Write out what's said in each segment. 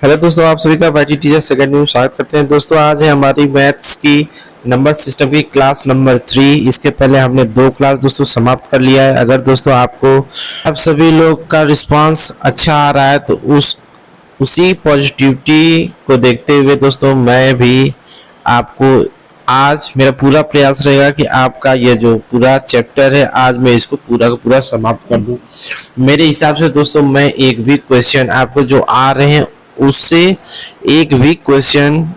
Hello दोस्तों, आप सभी का वाईटी टीचर सेकंड में स्वागत करते हैं। दोस्तों आज है हमारी मैथ्स की नंबर सिस्टम की क्लास नंबर 3। इसके पहले हमने 2 क्लास दोस्तों समाप्त कर लिया है। अगर दोस्तों आपको आप सभी लोग का रिस्पांस अच्छा आ रहा है तो उसी पॉजिटिविटी को देखते हुए दोस्तों मैं भी आपको आज मेरा पूरा प्रयास रहेगा कि आपका ये जो पूरा चैप्टर है आज मैं इसको पूरा का पूरा समाप्त कर दूं। मेरे हिसाब से दोस्तों मैं एक भी क्वेश्चन आपको जो आ रहे हैं उससे एक भी क्वेश्चन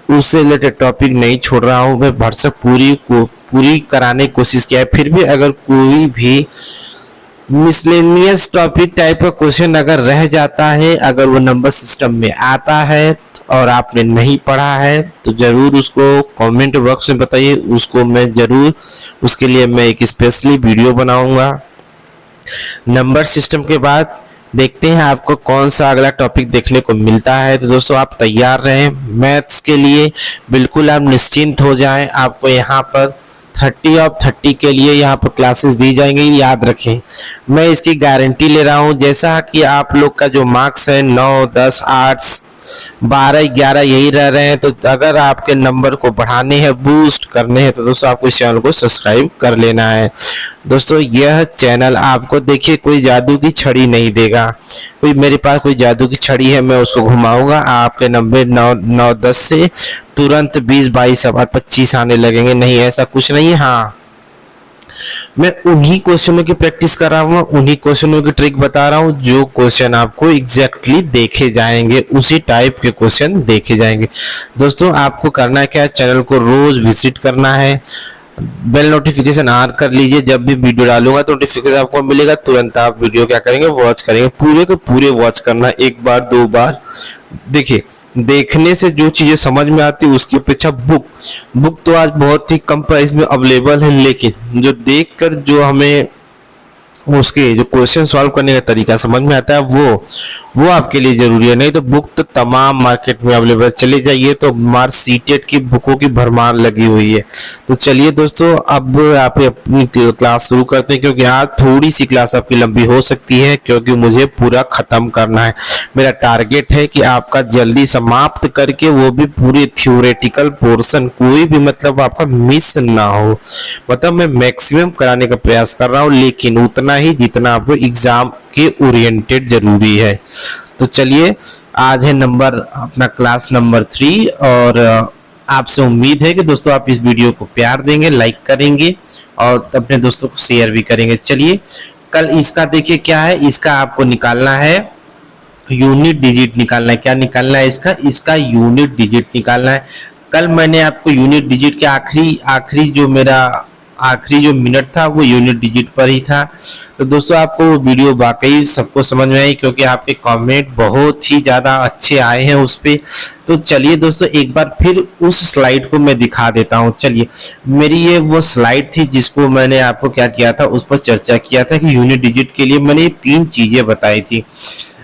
उससे रिलेटेड टॉपिक नहीं छोड़ रहा हूँ। मैं भरसक पूरी कराने की कोशिश किया है। फिर भी अगर कोई भी मिसलेनियस टॉपिक टाइप का क्वेश्चन अगर रह जाता है, अगर वो नंबर सिस्टम में आता है और आपने नहीं पढ़ा है तो जरूर उसको कमेंट बॉक्स में बताइए। उसको मैं जरूर उसके लिए मैं एक स्पेशली वीडियो बनाऊंगा। नंबर सिस्टम के बाद देखते हैं आपको कौन सा अगला टॉपिक देखने को मिलता है। तो दोस्तों आप तैयार रहें मैथ्स के लिए, बिल्कुल आप निश्चिंत हो जाएं। आपको यहाँ पर 30 ऑफ 30 के लिए यहाँ पर क्लासेस दी जाएंगी, याद रखें। मैं इसकी गारंटी ले रहा हूँ। जैसा कि आप लोग का जो मार्क्स है 9, 10, 8, 12, 11 यही रह रहे हैं, तो अगर आपके नंबर को बढ़ाने हैं, बूस्ट करने हैं, तो दोस्तों आपको इस चैनल को सब्सक्राइब कर लेना है। दोस्तों यह चैनल आपको देखिए कोई जादू की छड़ी नहीं देगा। कोई मेरे पास कोई जादू की छड़ी है, मैं उसको घुमाऊंगा आपके नंबर 9, 10 से तुरंत 20, 22 और 25 आने लगेंगे। नहीं, ऐसा कुछ नहीं है। हाँ, मैं उन्हीं क्वेश्चनों की प्रैक्टिस कर रहा हूँ, उन्हीं क्वेश्चनों की ट्रिक बता रहा हूँ जो क्वेश्चन आपको एग्जैक्टली देखे जाएंगे, उसी टाइप के क्वेश्चन देखे जाएंगे। दोस्तों आपको करना क्या है, चैनल को रोज विजिट करना है, बेल नोटिफिकेशन ऑन कर लीजिए। जब भी वीडियो डालूंगा तो नोटिफिकेशन आपको मिलेगा, तुरंत आप वीडियो क्या करेंगे, वॉच करेंगे। पूरे के पूरे वॉच करना, एक बार 2 बार। देखिए देखने से जो चीजें समझ में आती है उसकी अपेक्षा बुक तो आज बहुत ही कम प्राइस में अवेलेबल है, लेकिन जो देखकर जो हमें उसके जो क्वेश्चन सॉल्व करने का तरीका समझ में आता है वो आपके लिए जरूरी है। नहीं तो बुक तो तमाम मार्केट में अवेलेबल, चले जाइए तो मार सीटेट की बुकों की भरमार लगी हुई है। तो चलिए दोस्तों अब आप अपनी क्लास शुरू करते हैं, क्योंकि आज थोड़ी सी क्लास आपकी लंबी हो सकती है, क्योंकि मुझे पूरा खत्म करना है। मेरा टारगेट है कि आपका जल्दी समाप्त करके वो भी पूरे थ्योरेटिकल पोर्शन कोई भी मतलब आपका मिस ना हो। मतलब मैं मैक्सिमम कराने का प्रयास कर रहा हूँ, लेकिन उतना ही जितना आपको एग्जाम के ओरिएंटेड जरूरी है। तो चलिए आज है नंबर अपना क्लास नंबर 3 और आपसे उम्मीद है कि दोस्तों आप इस वीडियो को प्यार देंगे, लाइक करेंगे और अपने दोस्तों को शेयर भी करेंगे। चलिए कल इसका देखिए क्या है, इसका आपको निकालना है यूनिट डिजिट निकालना है। क्या निकालना है इसका यूनिट डिजिट निकालना है। कल मैंने आपको यूनिट डिजिट के आखिरी जो मिनट था वो यूनिट डिजिट पर ही था। तो दोस्तों आपको वो वीडियो वाकई सबको समझ में आई, क्योंकि आपके कमेंट बहुत ही ज्यादा अच्छे आए हैं उस पे। तो चलिए दोस्तों एक बार फिर उस स्लाइड को मैं दिखा देता हूँ। चलिए मेरी ये वो स्लाइड थी जिसको मैंने आपको क्या किया था, उस पर चर्चा किया था कि यूनिट डिजिट के लिए मैंने 3 चीजें बताई थी।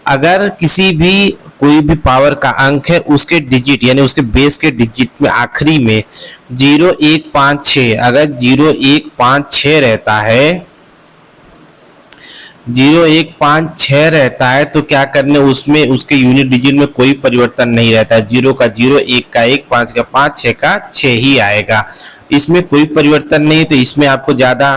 अगर किसी भी कोई भी पावर का अंक है उसके डिजिट यानी उसके बेस के डिजिट में आखिरी में 0, 1, 5, 6 अगर 0, 1, 5, 6 रहता है, 0, 1, 5, 6 रहता है तो क्या करने उसमें उसके यूनिट डिजिट में कोई परिवर्तन नहीं रहता है। 0 का 0, 1 का 1, 5 का 5, 6 का 6 ही आएगा। इसमें कोई परिवर्तन नहीं, तो इसमें आपको ज्यादा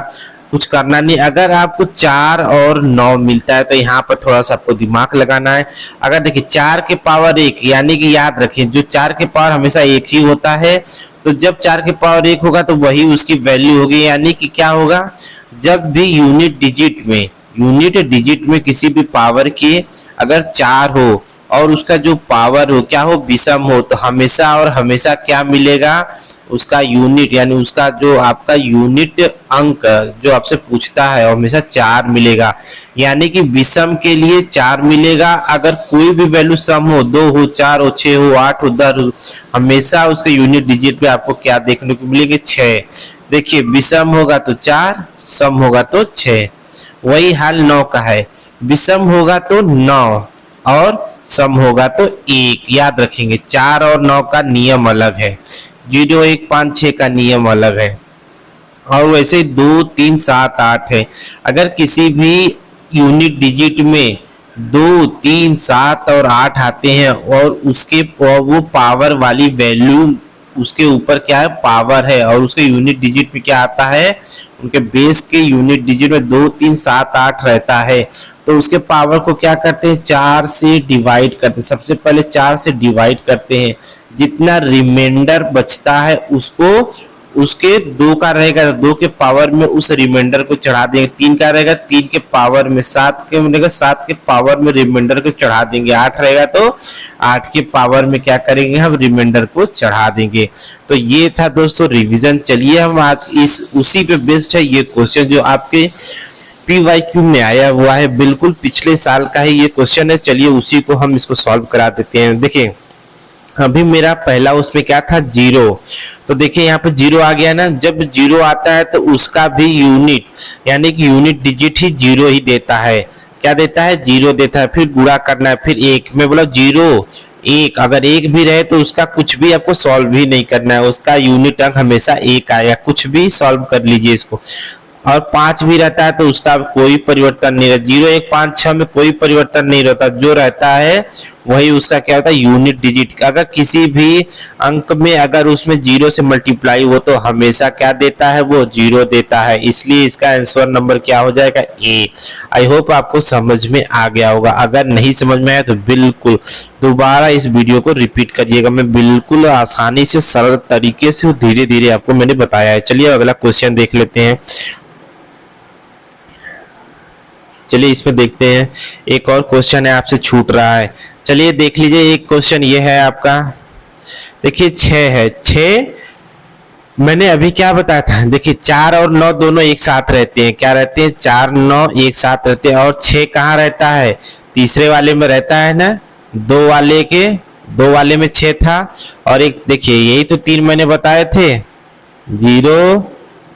कुछ करना नहीं। अगर आपको 4 और 9 मिलता है तो यहाँ पर थोड़ा सा आपको दिमाग लगाना है। अगर देखिए 4 के पावर 1 यानी कि याद रखें जो 4 के पावर हमेशा 1 ही होता है, तो जब 4 के पावर 1 होगा तो वही उसकी वैल्यू होगी। यानी कि क्या होगा, जब भी यूनिट डिजिट में किसी भी पावर के अगर 4 हो और उसका जो पावर हो क्या हो, विषम हो, तो हमेशा और हमेशा क्या मिलेगा, उसका यूनिट यानी उसका जो आपका यूनिट अंक जो आपसे पूछता है हमेशा 4 मिलेगा। यानी कि विषम के लिए 4 मिलेगा। अगर कोई भी वैल्यू सम हो, 2 हो, 4 हो, 6 हो, 8 हो, 10 हो, हमेशा उसके यूनिट डिजिट पे आपको क्या देखने को मिलेंगे, 6। देखिए विषम होगा तो 4, सम होगा तो 6। वही हाल 9 का है, विषम होगा तो 9 और सम होगा तो 1। याद रखेंगे 4 और 9 का नियम अलग है, 0, 1, 5, 6 का नियम अलग है, और वैसे 2, 3, 7, 8 है। अगर किसी भी यूनिट डिजिट में 2, 3, 7 और 8 आते हैं और उसके वो पावर वाली वैल्यू उसके ऊपर क्या है, पावर है, और उसके यूनिट डिजिट में क्या आता है, उनके बेस के यूनिट डिजिट में 2, 3, 7, 8 रहता है। तो उसके पावर को क्या करते हैं, 4 से डिवाइड करते हैं। सबसे पहले 4 से डिवाइड करते हैं, जितना रिमाइंडर बचता है उसको उसके 2 का रहेगा, 2 के पावर में उस रिमाइंडर को चढ़ा देंगे। 3 का रहेगा, 3 के पावर में, 7 के मिलेगा, 7 के पावर में रिमाइंडर को चढ़ा देंगे। 8 रहेगा तो 8 के पावर में क्या करेंगे, हम रिमाइंडर को चढ़ा देंगे। तो ये था दोस्तों रिवीजन। चलिए हम आज इस उसी पे बेस्ड है ये क्वेश्चन जो आपके PYQ में आया हुआ है, बिल्कुल पिछले साल का ही ये क्वेश्चन है। चलिए उसी को हम इसको सॉल्व करा देते हैं। देखिए अभी मेरा पहला उसमें क्या था, 0। तो देखिए यहाँ पे 0 आ गया ना। जब 0 आता है तो उसका भी यूनिट यानी कि यूनिट डिजिट ही 0 ही देता है। क्या देता है, 0 देता है। फिर गुणा करना है, फिर 1 में बोला 0 1, अगर 1 भी रहे तो उसका कुछ भी आपको सॉल्व भी नहीं करना है, उसका यूनिट अंक हमेशा 1 आएगा। कुछ भी सॉल्व कर लीजिए इसको। और 5 भी रहता है तो उसका कोई परिवर्तन नहीं रहता। 0, 1, 5, 6 में कोई परिवर्तन नहीं रहता, जो रहता है वही उसका क्या होता है, यूनिट डिजिट। अगर किसी भी अंक में अगर उसमें 0 से मल्टीप्लाई हो तो हमेशा क्या देता है, वो 0 देता है। इसलिए इसका आंसर नंबर क्या हो जाएगा, ए। आई होप आपको समझ में आ गया होगा। अगर नहीं समझ में आया तो बिल्कुल दोबारा इस वीडियो को रिपीट करिएगा। मैं बिल्कुल आसानी से सरल तरीके से धीरे धीरे आपको मैंने बताया है। चलिए अगला क्वेश्चन देख लेते हैं। चलिए इसमें देखते हैं, एक और क्वेश्चन है आपसे छूट रहा है। चलिए देख लीजिए, एक क्वेश्चन ये है आपका, देखिए 6 है। 6 मैंने अभी क्या बताया था, देखिए 4 और 9 दोनों एक साथ रहते हैं। क्या रहते हैं, 4, 9 एक साथ रहते हैं। और 6 कहाँ रहता है, तीसरे वाले में रहता है ना। 2 वाले में 6 था। और एक देखिए यही तो 3 मैंने बताए थे, 0,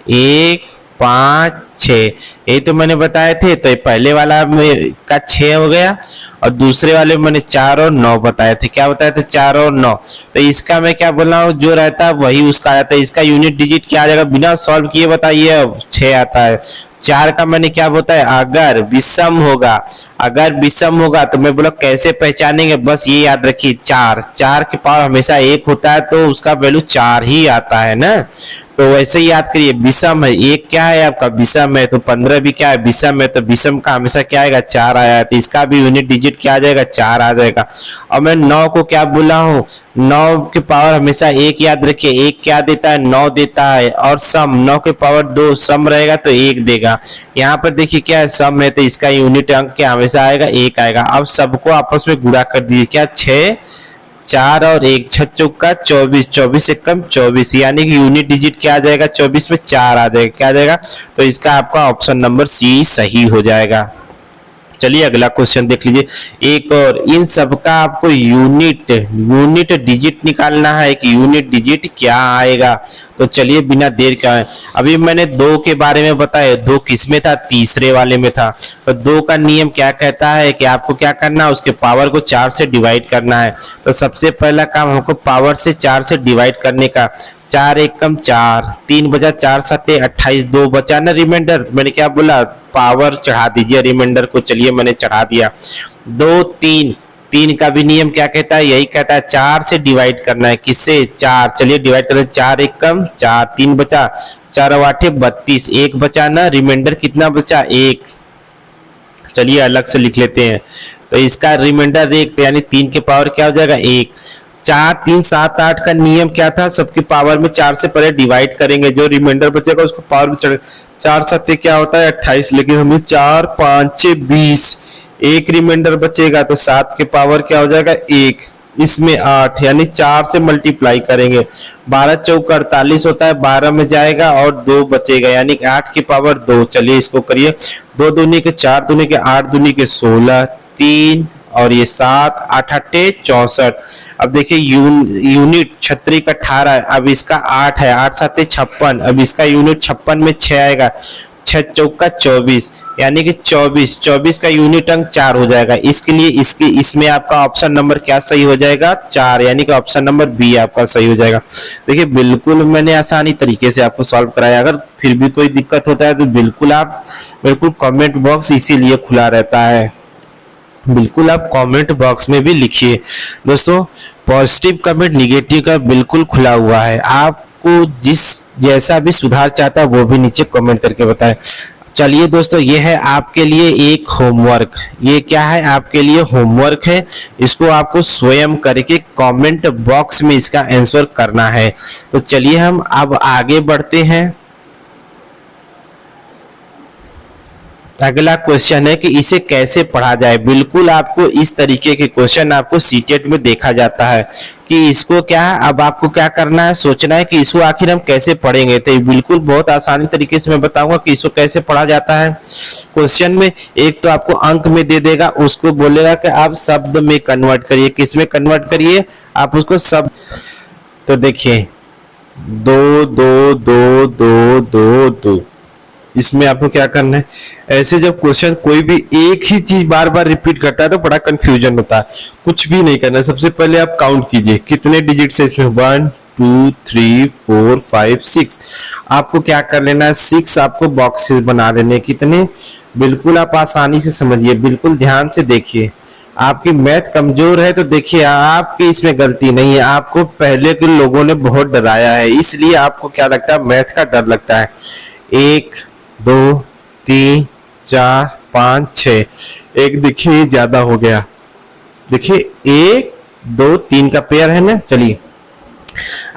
1, 5, 6, यही तो मैंने बताए थे। तो ये पहले वाला में का 6 हो गया और दूसरे वाले में मैंने 4 और 9 बताए थे। क्या बताए थे, 4 और 9। तो इसका मैं क्या बोल रहा हूँ, जो रहता है वही उसका आता है। इसका यूनिट डिजिट क्या आ जाएगा, बिना सॉल्व किए बताइए। अब 6 आता है। 4 का मैंने क्या बताया, अगर विषम होगा तो मैं बोला कैसे पहचानेंगे, बस ये याद रखिए, 4 के पावर हमेशा 1 होता है तो उसका वैल्यू 4 ही आता है ना। तो वैसे ही याद करिए, विषम है, 1 क्या है आपका, विषम है। तो 15 भी क्या है, विषम है। तो विषम का हमेशा क्या आएगा, 4 आया। तो इसका भी यूनिट डिजिट क्या आ जाएगा, 4 आ जाएगा। और मैं 9 को क्या बोला हूँ, 9 के पावर हमेशा 1 याद रखिए। 1 क्या देता है, 9 देता है। और सम 9 के पावर 2, सम रहेगा तो 1 देगा। यहाँ पर देखिए क्या है, सम है तो इसका यूनिट अंक क्या हमेशा आएगा, 1 आएगा। अब सबको आपस में गुणा कर दीजिए। क्या, 6, 4 और 1, 6 चौका 24, 24 से कम 24, यानी कि यूनिट डिजिट क्या आ जाएगा, 24 में 4 आ जाएगा। क्या आ जाएगा, तो इसका आपका ऑप्शन नंबर सी सही हो जाएगा। चलिए अगला क्वेश्चन देख लीजिए, एक और। इन सबका आपको यूनिट डिजिट निकालना है कि यूनिट डिजिट क्या आएगा। तो चलिए बिना देर के, अभी मैंने 2 के बारे में बताया। 2 किसमें था, तीसरे वाले में था। तो 2 का नियम क्या कहता है कि आपको क्या करना है, उसके पावर को 4 से डिवाइड करना है। तो सबसे पहला काम हमको पावर से 4 से डिवाइड करने का। 4 एकम 4, 3 बजा 4 सत्ते 28, 2 बचा ना रिमाइंडर। मैंने क्या बोला, पावर चढ़ा दीजिए रिमाइंडर को। चलिए मैंने चढ़ा दिया। 2, 3 का भी नियम क्या कहता है, यही कहता है 4 से डिवाइड करना है। किससे, 4। चलिए डिवाइड करें, 4 एकम 4, 3 बचा, 4 और 8 32, 1 बचा ना, रिमाइंडर कितना बचा, 1। चलिए अलग से लिख लेते हैं। तो इसका रिमाइंडर 1, यानी 3 के पावर क्या हो जाएगा, 1। 4, 3, 7, 8 का नियम क्या था, सबके पावर में 4 से पहले डिवाइड करेंगे, जो रिमाइंडर बचेगा उसको पावर में चढ़े। 4 सत्ते क्या होता है, 28, लेकिन हमें 4, 5, 6, 20, एक रिमाइंडर बचेगा तो 7 के पावर क्या हो जाएगा, 1। इसमें 8, यानी 4 से मल्टीप्लाई करेंगे। 12 चौक 48 होता है, 12 में जाएगा और 2 बचेगा, यानी 8 की पावर 2। चलिए इसको करिए, 2 दूनी के 4 दूनी के 8 दूनी के 16, 3 और ये 7, 8 8 64। अब देखिए यूनिट छत्री का 18, अब इसका 8 है, 8 7 56। अब इसका यूनिट 56 में 6 आएगा, 6 चौका 24, यानी कि 24 का यूनिट अंक 4 हो जाएगा। इसके लिए इसमें आपका ऑप्शन नंबर क्या सही हो जाएगा, 4, यानी कि ऑप्शन नंबर बी आपका सही हो जाएगा। देखिए बिल्कुल मैंने आसानी तरीके से आपको सॉल्व कराया। अगर फिर भी कोई दिक्कत होता है तो बिल्कुल कमेंट बॉक्स इसीलिए खुला रहता है। बिल्कुल आप कमेंट बॉक्स में भी लिखिए। दोस्तों पॉजिटिव कमेंट निगेटिव का बिल्कुल खुला हुआ है, आपको जिस जैसा भी सुधार चाहता है वो भी नीचे कमेंट करके बताएं। चलिए दोस्तों, ये है आपके लिए एक होमवर्क। ये क्या है? आपके लिए होमवर्क है। इसको आपको स्वयं करके कमेंट बॉक्स में इसका आंसर करना है। तो चलिए हम अब आगे बढ़ते हैं। अगला क्वेश्चन है कि इसे कैसे पढ़ा जाए। बिल्कुल आपको इस तरीके के क्वेश्चन आपको सीटेट में देखा जाता है कि इसको क्या, अब आपको क्या करना है, सोचना है कि इसको आखिर हम कैसे पढ़ेंगे। तो बिल्कुल बहुत आसानी तरीके से मैं बताऊंगा कि इसको कैसे पढ़ा जाता है। क्वेश्चन में एक तो आपको अंक में दे देगा, उसको बोलेगा कि आप शब्द में कन्वर्ट करिए। किस में कन्वर्ट करिए? आप उसको शब्द। तो देखिए 2 2 2 2 2 2, इसमें आपको क्या करना है, ऐसे जब क्वेश्चन कोई भी एक ही चीज बार बार रिपीट करता है तो बड़ा कंफ्यूजन होता है। कुछ भी नहीं करना, सबसे पहले आप काउंट कीजिए कितने डिजिट्स है इसमें, 1 2 3 4 5 6। आपको क्या कर लेना है, 6 आपको बॉक्सेस बना लेने। कितने? बिल्कुल आप आसानी से समझिए, बिल्कुल ध्यान से देखिए। आपकी मैथ कमजोर है तो देखिए आपकी इसमें गलती नहीं है, आपको पहले के लोगों ने बहुत डराया है, इसलिए आपको क्या लगता है, मैथ का डर लगता है। 1 2 3 4 5 6, एक देखिए ज्यादा हो गया। देखिए 1 2 3 का पेयर है ना। चलिए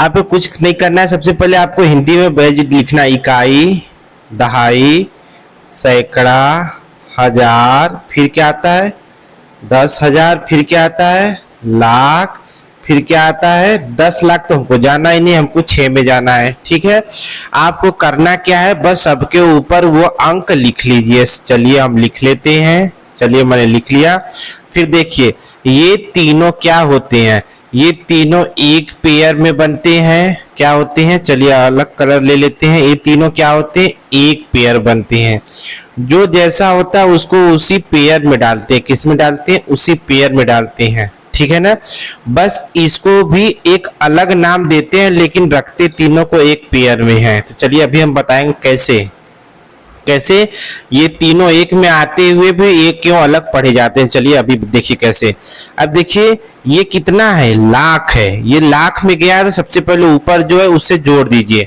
आपको कुछ नहीं करना है, सबसे पहले आपको हिंदी में बैज लिखना, इकाई, दहाई, सैकड़ा, हजार, फिर क्या आता है 10,000, फिर क्या आता है लाख, फिर क्या आता है 10 लाख। तो हमको जाना ही नहीं, हमको 6 में जाना है। ठीक है, आपको करना क्या है, बस सबके ऊपर वो अंक लिख लीजिए। चलिए हम लिख लेते हैं। चलिए मैंने लिख लिया। फिर देखिए ये तीनों क्या होते हैं, ये तीनों एक पेयर में बनते हैं। क्या होते हैं? चलिए अलग कलर ले लेते हैं। ये तीनों क्या होते हैं, एक पेयर बनते हैं। जो जैसा होता है उसको उसी पेयर में डालते हैं। किस में डालते हैं? उसी पेयर में डालते हैं। ठीक है ना, बस इसको भी एक अलग नाम देते हैं लेकिन रखते तीनों को एक पेयर में है। तो चलिए अभी हम बताएंगे कैसे कैसे ये तीनों एक में आते हुए भी एक क्यों अलग पढ़े जाते हैं। चलिए अभी देखिए कैसे। अब देखिए ये कितना है, लाख है। ये लाख में गया है तो सबसे पहले ऊपर जो है उससे जोड़ दीजिए,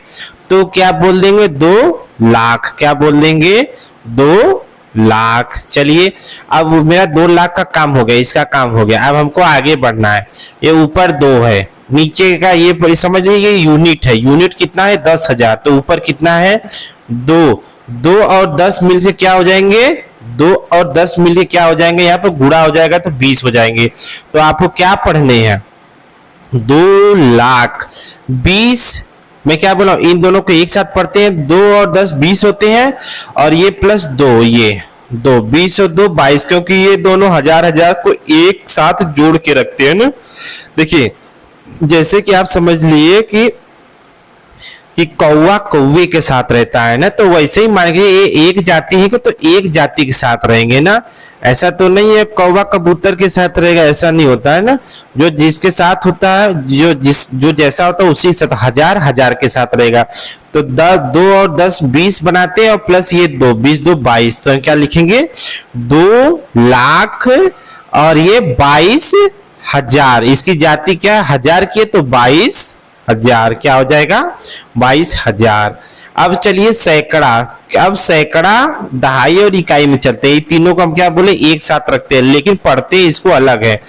तो क्या बोल देंगे 2 लाख। क्या बोल देंगे 2 लाख। चलिए अब मेरा 2 लाख का काम हो गया, इसका काम हो गया। अब हमको आगे बढ़ना है। ये ऊपर 2 है, नीचे का ये समझ लीजिए यूनिट है। यूनिट कितना है 10,000, तो ऊपर कितना है 2। 2 और 10 मिल के क्या हो जाएंगे, 2 और 10 मिल के क्या हो जाएंगे, यहाँ पर गुणा हो जाएगा तो 20 हो जाएंगे। तो आपको क्या पढ़ने हैं, 2 लाख 20। मैं क्या बोला, इन दोनों को एक साथ पढ़ते हैं। 2 और 10 20 होते हैं, और ये प्लस 2, ये 2 20 और 2 22, क्योंकि ये दोनों हजार हजार को एक साथ जोड़ के रखते हैं ना। देखिए जैसे कि आप समझ लिए कि कौवा कौवे के साथ रहता है ना, तो वैसे ही मान ये एक जाति है तो एक जाति के साथ रहेंगे ना। ऐसा तो नहीं है कौवा कबूतर के साथ रहेगा, ऐसा नहीं होता है ना। जो जिसके साथ होता है, जो जैसा होता है उसी साथ हजार हजार के साथ रहेगा। तो 2 और 10 20 बनाते हैं, और प्लस ये 2 20 2 22। तो क्या लिखेंगे 2 लाख और ये 22,000। इसकी जाति क्या हजार की है, तो 22,000 क्या हो जाएगा 22,000। अब चलिए सैकड़ा। अब सैकड़ा, दहाई और इकाई में चलते हैं। तीनों को हम क्या बोले, एक साथ रखते हैं लेकिन पढ़ते इसको अलग है।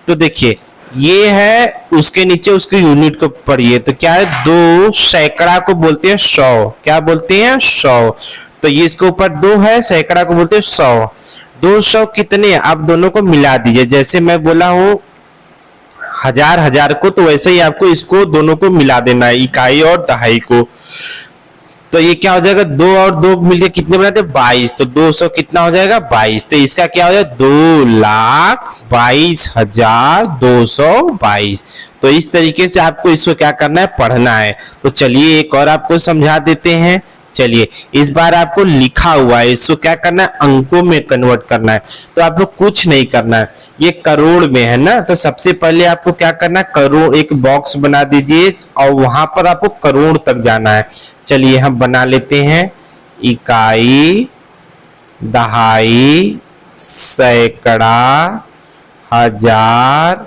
तो देखिए ये है, उसके नीचे उसके यूनिट को पढ़िए। तो क्या है 2 सैकड़ा को बोलते हैं 100। क्या बोलते हैं 100। तो ये इसके ऊपर 2 है, सैकड़ा को बोलते हैं 100। 200 कितने, आप दोनों को मिला दीजिए। जैसे मैं बोला हूं हजार हजार को, तो वैसे ही आपको इसको दोनों को मिला देना है, इकाई और दहाई को। तो ये क्या हो जाएगा, 2 और 2 मिलके कितने बनाते हैं 22। तो 200 कितना हो जाएगा 22। तो इसका क्या हो जाएगा 2,22,222। तो इस तरीके से आपको इसको क्या करना है, पढ़ना है। तो चलिए एक और आपको समझा देते हैं। चलिए इस बार आपको लिखा हुआ है, इसको क्या करना है, अंकों में कन्वर्ट करना है। तो आपको कुछ नहीं करना है, ये करोड़ में है ना। तो सबसे पहले आपको क्या करना है, करोड़ एक बॉक्स बना दीजिए और वहां पर आपको करोड़ तक जाना है। चलिए हम बना लेते हैं, इकाई, दहाई, सैकड़ा, हजार,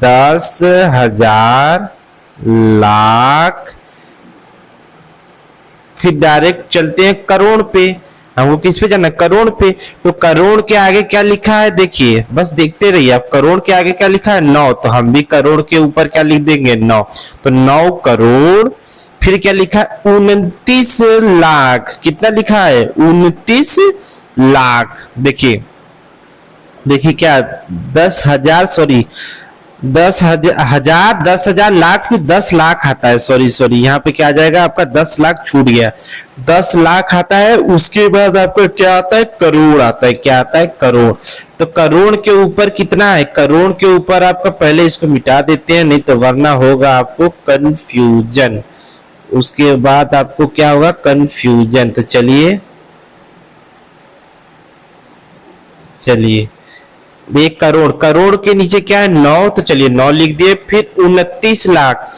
10,000, लाख। फिर डायरेक्ट चलते हैं करोड़ पे। हमको किस पे जाना, करोड़ पे। तो करोड़ के आगे क्या लिखा है देखिए, बस देखते रहिए आप। करोड़ के आगे क्या लिखा है, 9, तो हम भी करोड़ के ऊपर क्या लिख देंगे, 9। तो 9 करोड़। फिर क्या लिखा है, 29 लाख। कितना लिखा है, 29 लाख। देखिए देखिए क्या, 10,000, सॉरी 10,000, 10,000 लाख, फिर 10 लाख आता है। सॉरी सॉरी, यहाँ पे क्या आ जाएगा आपका, 10 लाख छूट गया। 10 लाख आता है, उसके बाद आपका क्या आता है, करोड़ आता है। क्या आता है, करोड़। तो करोड़ के ऊपर कितना है, करोड़ के ऊपर आपका, पहले इसको मिटा देते हैं, नहीं तो वरना होगा आपको कंफ्यूजन। उसके बाद आपको क्या होगा, कंफ्यूजन। तो चलिए चलिए, 1 करोड़, करोड़ के नीचे क्या है, 9, तो चलिए 9 लिख दिए। फिर 29 लाख,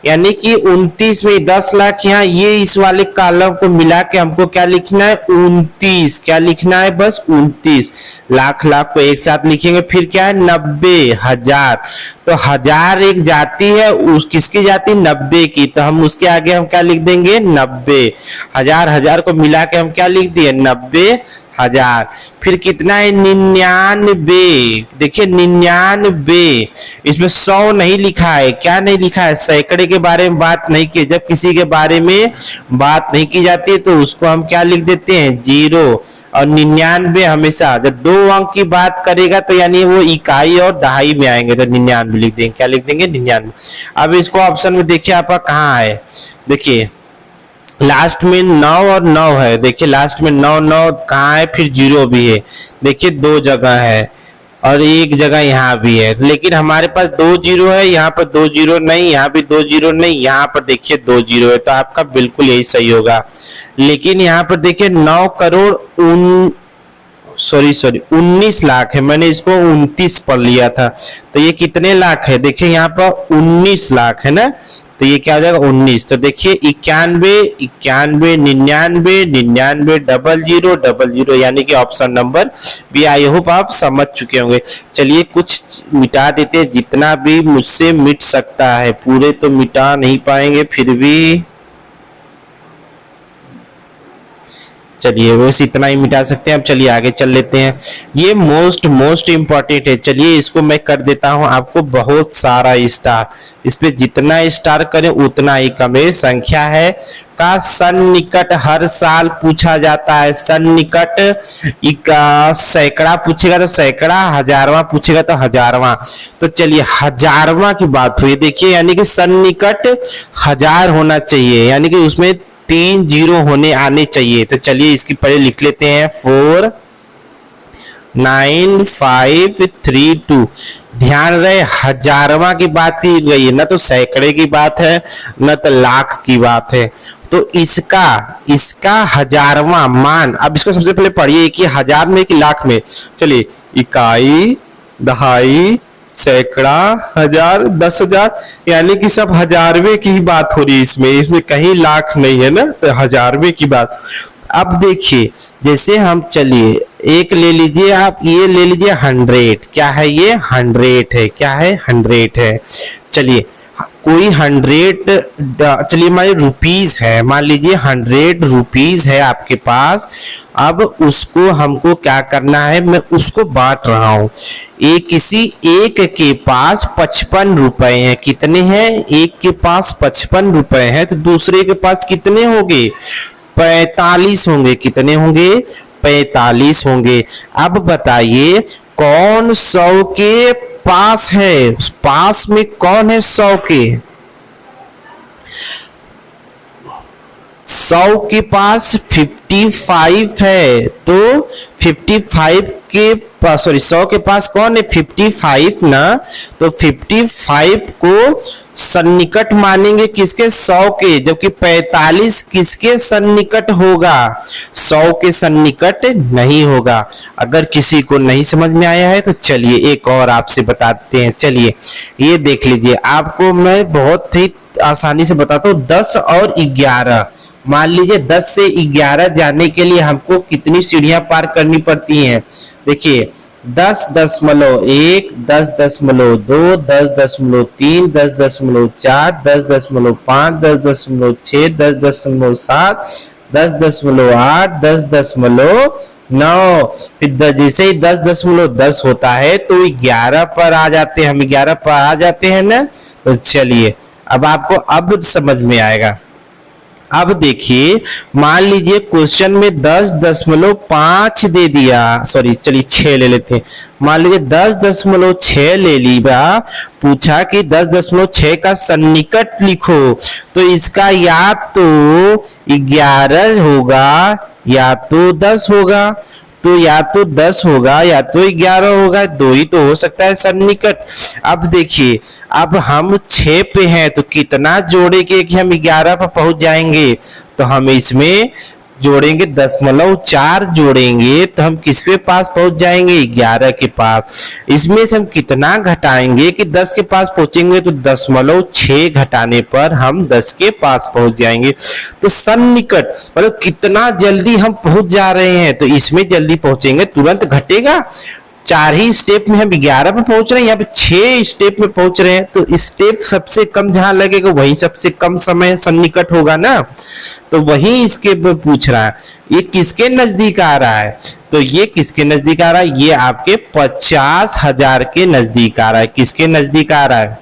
यानी कि 29 में 10 लाख, यहाँ ये इस वाले कॉलम को मिला के हमको क्या लिखना है, 29। क्या लिखना है, बस 29। लाख लाख को एक साथ लिखेंगे। फिर क्या है, 90,000। तो 1000 एक जाति है, उस किसकी जाति, 90 की। तो हम उसके आगे हम क्या लिख देंगे, 90। 1000 1000 को मिला के हम क्या लिख दिए, 90,000। फिर कितना है, 99। देखिए 99, इसमें 100 नहीं लिखा है। क्या नहीं लिखा है, सैकड़े के बारे में बात नहीं की। जब किसी के बारे में बात नहीं की जाती है तो उसको हम क्या लिख देते हैं, 0। और 99 हमेशा जब 2 अंक की बात करेगा तो यानी वो इकाई और दहाई में आएंगे, तो 99 लिख देंगे। क्या लिख देंगे, 99। अब इसको ऑप्शन में देखिए आपका कहाँ है, देखिए लास्ट में 9 और 9 है। देखिए लास्ट में 9 9 कहाँ है, फिर 0 भी है। देखिए 2 जगह है और 1 जगह यहाँ भी है, लेकिन हमारे पास 2 0 है, यहाँ पर 2 0 नहीं, यहाँ भी 2 0 नहीं, यहाँ पर देखिए 2 0 है। तो आपका बिल्कुल यही सही होगा। लेकिन यहाँ पर देखिए 9 करोड़ 19 लाख है। मैंने इसको 29 पढ़ लिया था। तो ये कितने लाख है, देखिए यहाँ पर 19 लाख है ना, तो ये क्या हो जाएगा, 19। तो देखिए 91 91 99 99 00 00, यानी कि option number B. I hope आप समझ चुके होंगे। चलिए कुछ मिटा देते हैं, जितना भी मुझसे मिट सकता है। पूरे तो मिटा नहीं पाएंगे, फिर भी चलिए बस इतना ही मिटा सकते हैं। अब चलिए आगे चल लेते हैं। ये मोस्ट इम्पॉर्टेंट है। चलिए इसको मैं कर देता हूं आपको बहुत सारा स्टार। इस पे जितना स्टार करें उतना ही कम है। संख्या है का सन्निकट हर साल पूछा जाता है। सन्निकट सैकड़ा पूछेगा तो सैकड़ा, हजारवां पूछेगा तो हजारवां। तो चलिए हजारवां की बात हुई, देखिए यानी कि सन्निकट 1000 होना चाहिए, यानी कि उसमें 3 0 होने आने चाहिए। तो चलिए इसकी पहले लिख लेते हैं 4 9 5 3 2। ध्यान रहे हजारवां की बात की गई है, न तो सैकड़े की बात है न तो लाख की बात है। तो इसका हजारवां मान, अब इसको सबसे पहले पढ़िए कि 1000 में कि लाख में। चलिए इकाई, दहाई, सैकड़ा, 1000, 10,000, यानी कि सब हजारवे की ही बात हो रही है। इसमें कहीं लाख नहीं है ना, तो हजारवे की बात। अब देखिए जैसे हम, चलिए एक ले लीजिए आप, ये ले लीजिए 100। क्या है ये, 100 है। क्या है, 100 है। चलिए कोई 100, चलिए हमारे रुपीज है, मान लीजिए 100 रुपीज है आपके पास। अब उसको हमको क्या करना है, मैं उसको बांट रहा हूं। किसी एक के पास 55 रुपए हैं। कितने हैं, एक के पास 55 रुपए हैं, तो दूसरे के पास कितने होंगे, 45 होंगे। कितने होंगे, 45 होंगे। अब बताइए कौन 100 के पास है, पास में कौन है 100 के, 100 के पास 55 है। तो 55 के पास, सॉरी 100 के पास कौन है, 55 ना। तो 55 को सन्निकट मानेंगे किसके, 100 के, जबकि 45 किसके सन्निकट होगा, 100 के सन्निकट नहीं होगा। अगर किसी को नहीं समझ में आया है तो चलिए एक और आपसे बताते हैं। चलिए ये देख लीजिए, आपको मैं बहुत ही आसानी से बताता हूँ। 10 और 11, मान लीजिए 10 से 11 जाने के लिए हमको कितनी सीढ़ियां पार करनी पड़ती हैं। देखिए 10.1, 10.2, 10.3, 10.4, 10.5, 10.6, 10.7, 10.8, 10.9। फिर जैसे ही 10.10 होता है तो 11 पर आ जाते हैं, हम 11 पर आ जाते हैं ना। तो चलिए अब आपको अब समझ में आएगा। अब देखिए मान लीजिए क्वेश्चन में 10.5 दे दिया, सॉरी चलिए 6 ले लेते हैं। मान लीजिए 10.6 ले लिया, पूछा कि 10.6 का सन्निकट लिखो, तो इसका या तो 11 होगा या तो 10 होगा। तो या तो 10 होगा या तो 11 होगा, दो ही तो हो सकता है सन्निकट। अब देखिए अब हम 6 पे हैं तो कितना जोड़ेंगे कि हम 11 पर पहुंच जाएंगे, तो हम इसमें जोड़ेंगे 0.4 जोड़ेंगे तो हम किसके पास पहुंच जाएंगे, 11 के पास। इसमें से हम कितना घटाएंगे कि 10 के पास पहुंचेंगे, तो 0.6 घटाने पर हम 10 के पास पहुंच जाएंगे। तो सन्निकट मतलब कितना जल्दी हम पहुंच जा रहे हैं, तो इसमें जल्दी पहुंचेंगे, तुरंत घटेगा। 4 ही स्टेप में हम 11 पे पहुंच रहे हैं, यहाँ पे 6 स्टेप में पहुंच रहे हैं, तो स्टेप सबसे कम जहां लगेगा वही सबसे कम समय सन्निकट होगा ना। तो वही इसके पूछ रहा है, ये किसके नजदीक आ रहा है, तो ये किसके नजदीक आ रहा है, ये आपके 50,000 के नजदीक आ रहा है। किसके नजदीक आ रहा है,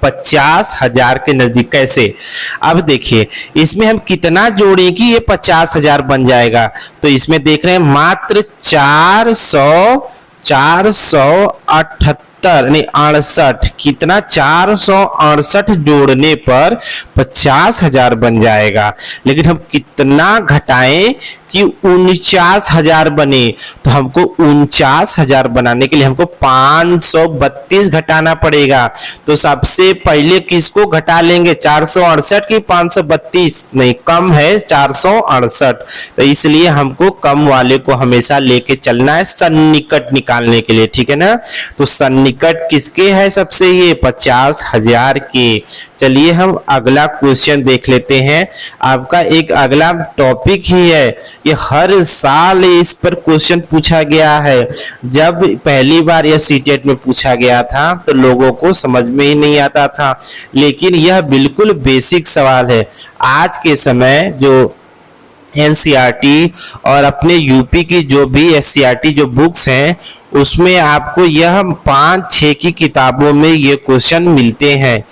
50,000 के नजदीक। कैसे, अब देखिए इसमें हम कितना जोड़ें कि ये 50,000 बन जाएगा, तो इसमें देख रहे हैं मात्र 468 नहीं 68, कितना 468 जोड़ने पर 50,000 बन जाएगा। लेकिन हम कितना घटाएं कि 49,000 बने, तो हमको 49,000 बनाने के लिए हमको 532 घटाना पड़ेगा। तो सबसे पहले किसको घटा लेंगे, 468 की 532 नहीं, कम है 468, तो इसलिए हमको कम वाले को हमेशा लेके चलना है सन्निकट निकालने के लिए, ठीक है ना। तो सन्निकट किसके है सबसे, ये 50,000 के। चलिए हम अगला क्वेश्चन देख लेते हैं। आपका एक अगला टॉपिक ही है, ये हर साल इस पर क्वेश्चन पूछा गया है। जब पहली बार यह सीटेट में पूछा गया था तो लोगों को समझ में ही नहीं आता था, लेकिन यह बिल्कुल बेसिक सवाल है। आज के समय जो एनसीईआरटी और अपने यूपी की जो भी एससीईआरटी जो बुक्स हैं उसमें आपको यह 5-6 की किताबों में ये क्वेश्चन मिलते हैं।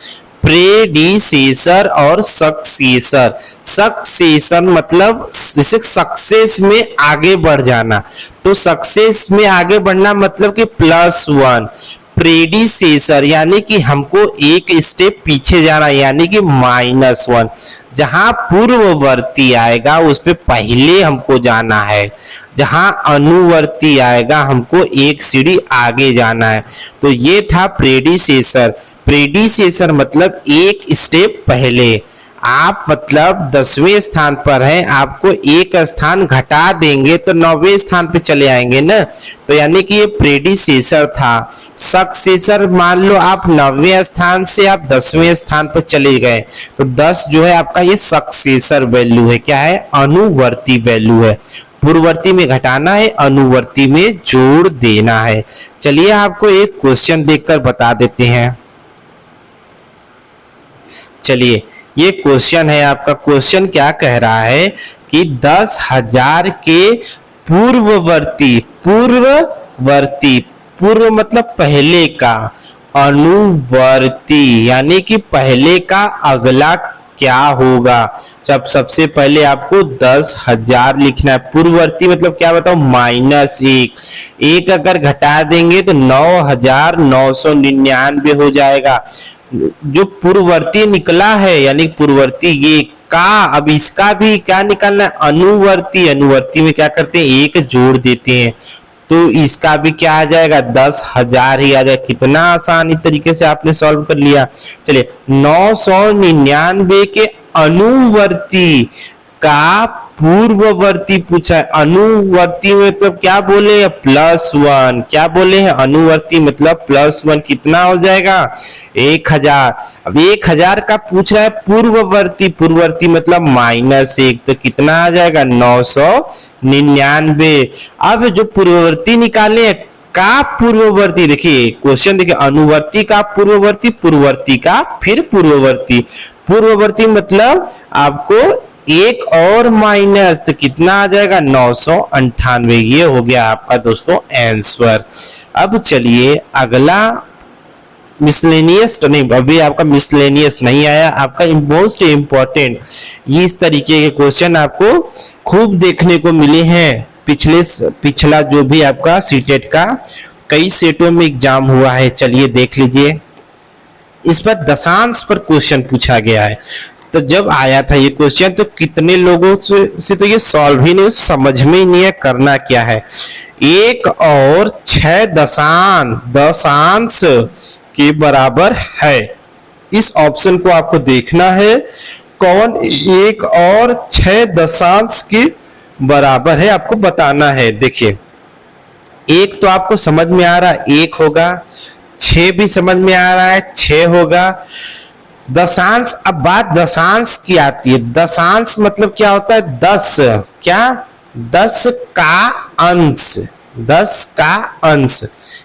प्रेडिसेसर और सक्सेसर। सक्सेसर मतलब जैसे सक्सेस में आगे बढ़ जाना, तो सक्सेस में आगे बढ़ना मतलब कि +1। प्रेडिसेसर यानी कि हमको एक स्टेप पीछे जाना, यानी कि -1। जहां पूर्ववर्ती आएगा उस पे पहले हमको जाना है, जहां अनुवर्ती आएगा हमको एक सीढ़ी आगे जाना है। तो ये था प्रेडिसेसर। प्रेडिसेसर मतलब एक स्टेप पहले। आप मतलब 10वें स्थान पर हैं, आपको एक स्थान घटा देंगे तो 9वें स्थान पे चले आएंगे ना, तो यानी कि ये प्रेडिसेसर था। सक्सेसर मान लो आप 9वें स्थान से आप 10वें स्थान पर चले गए, तो 10 जो है आपका ये सक्सेसर वैल्यू है। क्या है, अनुवर्ती वैल्यू है। पूर्ववर्ती में घटाना है, अनुवर्ती में जोड़ देना है। चलिए आपको एक क्वेश्चन देखकर बता देते हैं। चलिए ये क्वेश्चन है आपका। क्वेश्चन क्या कह रहा है कि 10,000 के पूर्ववर्ती, पूर्व मतलब पहले का, अनुवर्ती यानी कि पहले का अगला क्या होगा। जब सबसे पहले आपको 10,000 लिखना है, पूर्ववर्ती मतलब क्या बताओ, -1। एक अगर घटा देंगे तो 9,999 हो जाएगा। जो पूर्ववर्ती निकला है यानी पूर्ववर्ती ये का, अब इसका भी क्या निकालना है, अनुवर्ती। अनुवर्ती में क्या करते हैं, एक जोड़ देते हैं, तो इसका भी क्या आ जाएगा, 10,000 ही आ जाएगा। कितना आसानी तरीके से आपने सॉल्व कर लिया। चलिए 999 के अनुवर्ती का पूर्ववर्ती पूछा है। अनुवर्ती मतलब क्या बोले हैं, +1। क्या बोले हैं, अनुवर्ती मतलब +1। कितना हो जाएगा, 1000। अब 1000 का पूछ रहा है पूर्ववर्ती, पूर्ववर्ती मतलब -1, तो कितना आ जाएगा, 999। अब जो पूर्ववर्ती निकाले का पूर्ववर्ती, देखिए क्वेश्चन देखिए, अनुवर्ती का पूर्ववर्ती, पूर्ववर्ती का फिर पूर्ववर्ती। पूर्ववर्ती मतलब आपको एक और माइनस, तो कितना आ जाएगा, 998। ये हो गया आपका दोस्तों आंसर। अब चलिए अगला मिसलेनियस, तो नहीं अभी आपका मिसलेनियस नहीं आया, आपका मोस्ट इंपॉर्टेंट। ये इस तरीके के क्वेश्चन आपको खूब देखने को मिले हैं पिछला जो भी आपका सीटेट का कई सेटों में एग्जाम हुआ है। चलिए देख लीजिए, इस पर दशांश पर क्वेश्चन पूछा गया है। तो जब आया था ये क्वेश्चन तो कितने लोगों से तो ये सॉल्व ही नहीं, समझ में ही नहीं है करना क्या है। 1 और 6 दशांश के बराबर है, इस ऑप्शन को आपको देखना है कौन 1 और 6 दशांश के बराबर है, आपको बताना है। देखिए 1 तो आपको समझ में आ रहा है 1 होगा, 6 भी समझ में आ रहा है 6 होगा। दशांश, अब बात दशांश की आती है। दशांश मतलब क्या होता है, 10, क्या 10 का अंश, 10 का अंश,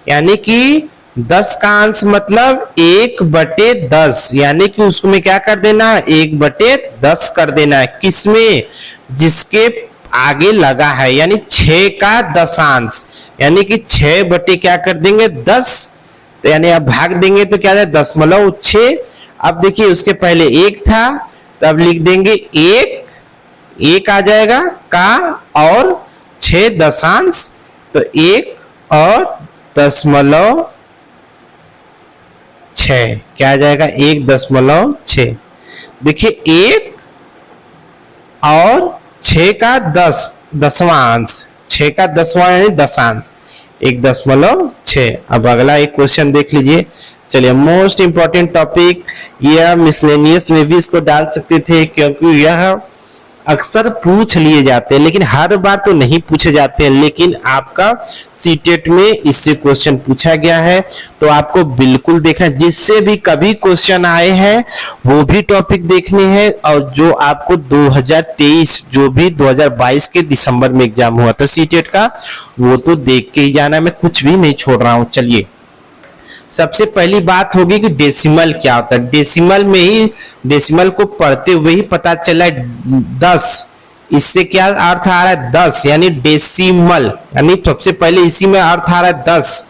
यानी कि 10 का अंश मतलब 1/10, यानी कि उसको में क्या कर देना है, 1/10 कर देना है। किसमें, जिसके आगे लगा है, यानी 6 का दशांश, यानी कि 6 बटे क्या कर देंगे 10, तो यानी आप भाग देंगे तो क्या जाए 0.6। अब देखिए उसके पहले 1 था, तो अब लिख देंगे 1 आ जाएगा का और 6 दशांश, तो 1 और 0.6 क्या आ जाएगा 1.6। देखिए 1 और 6 का 10वां अंश, 6 का 10वां यानी दशांश 1.6। अब अगला एक क्वेश्चन देख लीजिए। चलिए मोस्ट इंपॉर्टेंट टॉपिक, यह मिसलेनियस में भी इसको डाल सकते थे क्योंकि यह अक्सर पूछ लिए जाते हैं, लेकिन हर बार तो नहीं पूछे जाते हैं, लेकिन आपका सीटेट में इससे क्वेश्चन पूछा गया है, तो आपको बिल्कुल देखना, जिससे भी कभी क्वेश्चन आए हैं वो भी टॉपिक देखने हैं, और जो आपको 2023 जो भी 2022 के दिसंबर में एग्जाम हुआ था सीटेट का, वो तो देख के ही जाना, मैं कुछ भी नहीं छोड़ रहा हूं। चलिए सबसे पहली बात होगी कि डेसिमल क्या होता है। डेसिमल में ही, डेसिमल को पढ़ते हुए ही पता चला 10, इससे क्या अर्थ आ रहा है 10, यानी डेसिमल, यानी सबसे पहले इसी में अर्थ आ रहा है 10।